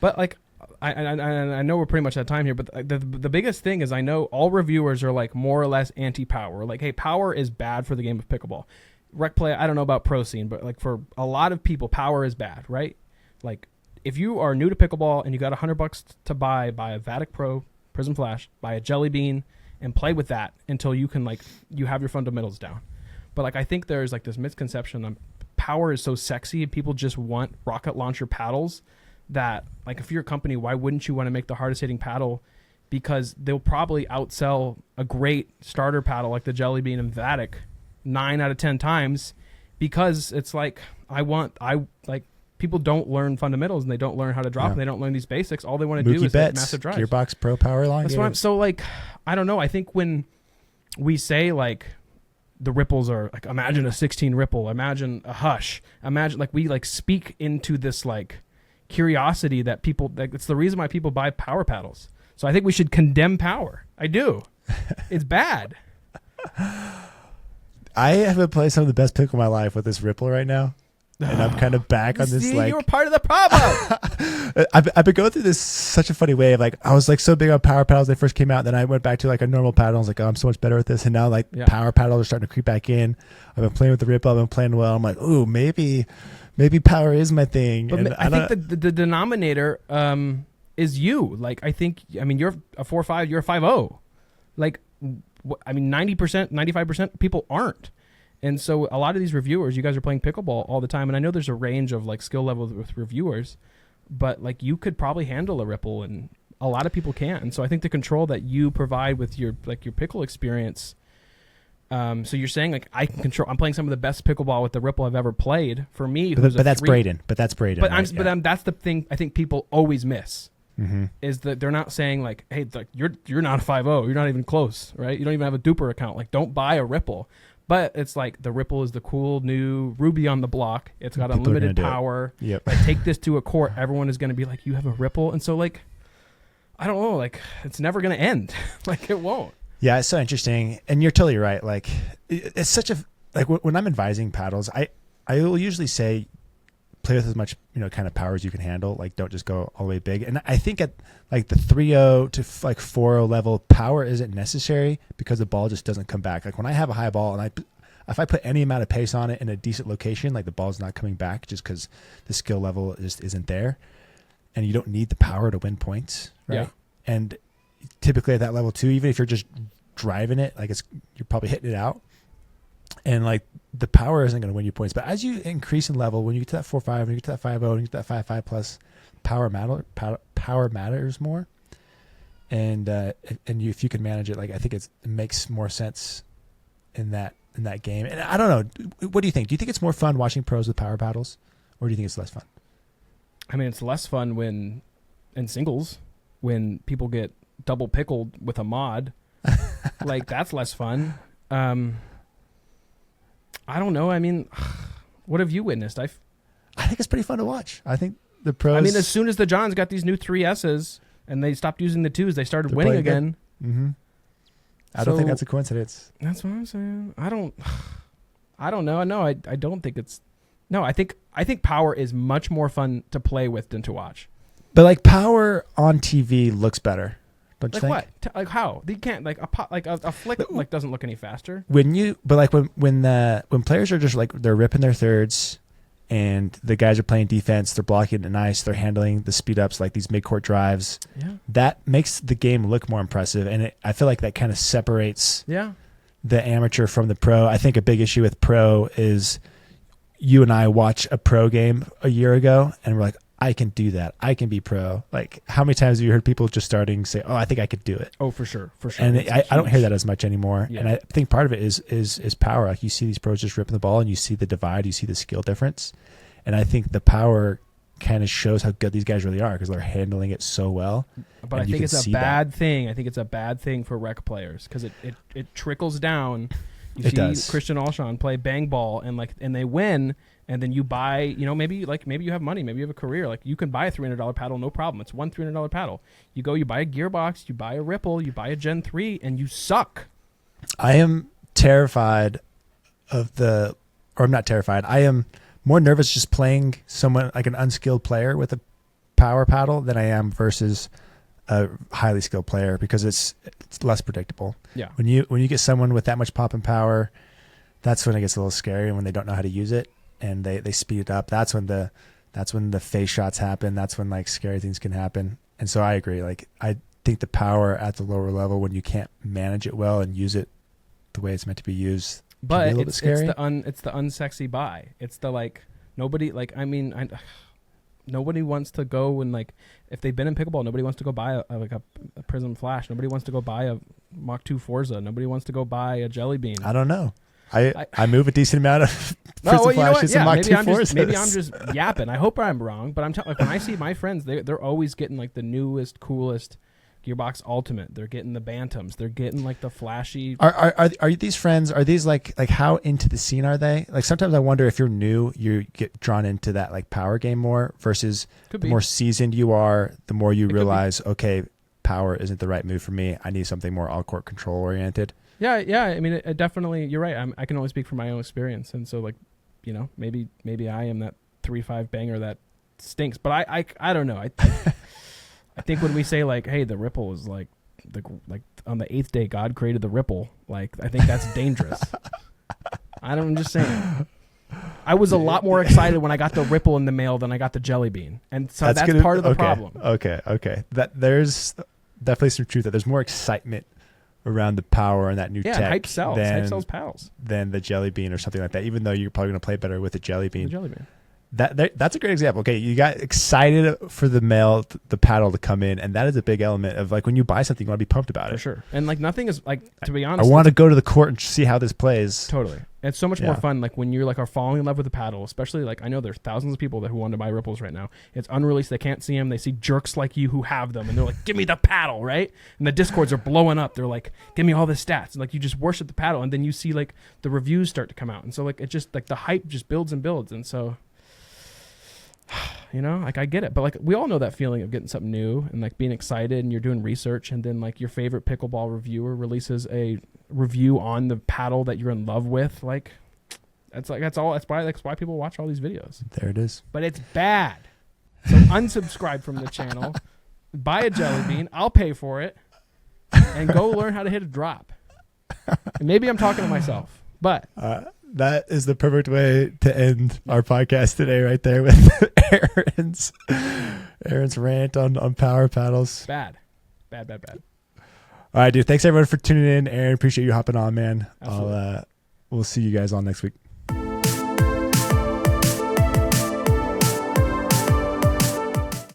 Speaker 2: But like, I know we're pretty much out of time here, but the biggest thing is I know all reviewers are like more or less anti-power. Like, hey, power is bad for the game of pickleball. Rec play, I don't know about pro scene, but like for a lot of people, power is bad, right? Like, if you are new to pickleball and you got $100 to buy a Vatic Pro Prism Flash, buy a Jelly Bean, and play with that until you can, like, you have your fundamentals down. But like, I think there's like this misconception on power is so sexy and people just want rocket launcher paddles that, like, if you're a company, why wouldn't you want to make the hardest hitting paddle? Because they'll probably outsell a great starter paddle like the Jelly Bean and Vatic 9 out of 10 times, because it's like, people don't learn fundamentals and they don't learn how to drop and they don't learn these basics. All they want to do is
Speaker 1: Betts,
Speaker 2: massive drives.
Speaker 1: Gearbox Pro Power Line.
Speaker 2: That's why I'm so like, I don't know. I think when we say like the ripples are like, imagine a 16 ripple, imagine a hush, imagine like we like speak into this like curiosity that people, like, it's the reason why people buy power paddles. So I think we should condemn power. I do. It's bad.
Speaker 1: I have been playing some of the best pickle of my life with this ripple right now. And I'm kind of back on this. Like,
Speaker 2: you were part of the problem.
Speaker 1: I've been going through this such a funny way of like, I was like so big on power paddles when they first came out. Then I went back to like a normal paddle. I was like, oh, I'm so much better with this. And now like power paddles are starting to creep back in. I've been playing with the ripple. I've been playing well. I'm like, ooh, maybe power is my thing.
Speaker 2: But
Speaker 1: and
Speaker 2: I think the denominator is you. Like, I mean, you're a 4.5, you're a 5.0. Like, I mean, 90%, 95% people aren't. And so a lot of these reviewers, you guys are playing pickleball all the time, and I know there's a range of like skill levels with reviewers, but like you could probably handle a ripple, and a lot of people can't. And so I think the control that you provide with your like your pickle experience. So you're saying like I can control. I'm playing some of the best pickleball with the ripple I've ever played. For me,
Speaker 1: but that's Braydon. But that's Braydon.
Speaker 2: But
Speaker 1: right?
Speaker 2: That's the thing I think people always miss. Is that they're not saying like, hey, you're not a 5.0, you're not even close, right? You don't even have a duper account. Like, don't buy a ripple. But it's like the ripple is the cool new Ruby on the block. It's got unlimited power.
Speaker 1: Yep.
Speaker 2: Like, take this to a court, everyone is going to be like, you have a ripple. And so like, I don't know, like it's never going to end. Like, it won't. Yeah,
Speaker 1: it's so interesting, and you're totally right. Like, it's such a like when I'm advising paddles, I will usually say play with as much kind of power as you can handle. Like, don't just go all the way big. And I think at like the 3.0 to like 4.0 level, power isn't necessary because the ball just doesn't come back. Like, when I have a high ball and if I put any amount of pace on it in a decent location, like the ball's not coming back just because the skill level just isn't there, and you don't need the power to win points, right?
Speaker 2: Yeah.
Speaker 1: And typically at that level too, even if you're just driving it, like you're probably hitting it out, and like the power isn't going to win you points. But as you increase in level, when you get to that 4.5, when you get to that 5.0, when you get to that 5.5 plus, power matters more. And if you can manage it, like I think it makes more sense in that game. And I don't know, what do you think? Do you think it's more fun watching pros with power paddles, or do you think it's less fun?
Speaker 2: I mean, it's less fun when in singles when people get double pickled with a mod. Like, that's less fun. I don't know. I mean, what have you witnessed? I
Speaker 1: think it's pretty fun to watch. I think the pros.
Speaker 2: I mean, as soon as the Johns got these new 3S's and they stopped using the 2s, they started winning again.
Speaker 1: Mm-hmm. I don't think that's a coincidence.
Speaker 2: That's what I'm saying. I don't know. No, I don't think it's. No, I think power is much more fun to play with than to watch.
Speaker 1: But like power on TV looks better. Don't you think?
Speaker 2: Like what? Like how? You can't like a flick like doesn't look any faster.
Speaker 1: When players are just like they're ripping their thirds, and the guys are playing defense, they're blocking it nice, they're handling the speed ups like these mid court drives.
Speaker 2: Yeah.
Speaker 1: That makes the game look more impressive, and I feel like that kind of separates.
Speaker 2: Yeah.
Speaker 1: The amateur from the pro. I think a big issue with pro is you and I watch a pro game a year ago and we're like, I can do that. I can be pro. Like, how many times have you heard people just starting say, "Oh, I think I could do it"?
Speaker 2: Oh, for sure.
Speaker 1: And I don't hear that as much anymore.
Speaker 2: Yeah.
Speaker 1: And I think part of it is power. Like, you see these pros just ripping the ball, and you see the divide, you see the skill difference. And I think the power kind of shows how good these guys really are because they're handling it so well.
Speaker 2: But I think it's a bad thing. I think it's a bad thing for rec players because it trickles down. You see Christian Alshon play bang ball and they win, and then you buy, maybe you have money, maybe you have a career, like you can buy a $300 paddle, no problem. It's one $300 paddle. You buy a Gearbox, you buy a Ripple, you buy a Gen 3, and you suck.
Speaker 1: I am terrified I'm not terrified. I am more nervous just playing someone like an unskilled player with a power paddle than I am versus a highly skilled player because it's less predictable.
Speaker 2: Yeah.
Speaker 1: When you get someone with that much pop and power, that's when it gets a little scary, and when they don't know how to use it and they speed it up, that's when the face shots happen. That's when like scary things can happen. And so I agree. Like I think the power at the lower level when you can't manage it well and use it the way it's meant to be used.
Speaker 2: But it's the unsexy buy. It's the nobody nobody wants to go and if they've been in pickleball, nobody wants to go buy a Prism Flash. Nobody wants to go buy a Mach 2 Forza. Nobody wants to go buy a Jelly Bean.
Speaker 1: I don't know. I move a decent amount of Prism Flashes and Mach 2 Forzas.
Speaker 2: Maybe I'm just yapping. I hope I'm wrong, but I'm when I see my friends, they're always getting the newest, coolest Gearbox Ultimate. They're getting the Bantams. They're getting the flashy.
Speaker 1: Are these friends? Are these like how into the scene are they? Like sometimes I wonder if you're new, you get drawn into that power game more versus the more seasoned you are, the more you realize, okay, power isn't the right move for me. I need something more all court control oriented.
Speaker 2: Yeah. I mean, it definitely. You're right. I can only speak from my own experience, and so maybe I am that 3-5 banger that stinks, but I don't know. I think when we say hey, the Ripple is on the 8th day God created the Ripple, I think that's dangerous. I'm just saying. I was a lot more excited when I got the Ripple in the mail than I got the Jelly Bean, and so that's part of the problem.
Speaker 1: Okay. That there's definitely some truth that there's more excitement around the power and that new tech.
Speaker 2: Hype sells paddles
Speaker 1: than the Jelly Bean or something like that. Even though you're probably going to play better with a Jelly Bean. That's a great example. Okay, you got excited for the paddle to come in, and that is a big element of when you buy something, you want to be pumped about it.
Speaker 2: For sure. And nothing is to be honest,
Speaker 1: I want to go to the court and see how this plays.
Speaker 2: Totally. It's so much more fun when you're are falling in love with the paddle, especially I know there's thousands of people who want to buy Ripples right now. It's unreleased, they can't see them, they see jerks like you who have them, and they're give me the paddle, right? And the Discords are blowing up. They're give me all the stats. And you just worship the paddle, and then you see the reviews start to come out. And so it just the hype just builds and builds. And so I get it, but we all know that feeling of getting something new and being excited, and you're doing research, and then your favorite pickleball reviewer releases a review on the paddle that you're in love with. That's why people watch all these videos.
Speaker 1: There it is.
Speaker 2: But it's bad. So unsubscribe from the channel, buy a Jelly Bean, I'll pay for it, and go learn how to hit a drop. And maybe I'm talking to myself, but
Speaker 1: that is the perfect way to end our podcast today, right there with Aaron's rant on power paddles.
Speaker 2: Bad. All
Speaker 1: right, dude. Thanks everyone for tuning in. Aaron, appreciate you hopping on, man.
Speaker 2: Absolutely.
Speaker 1: We'll see you guys on next week.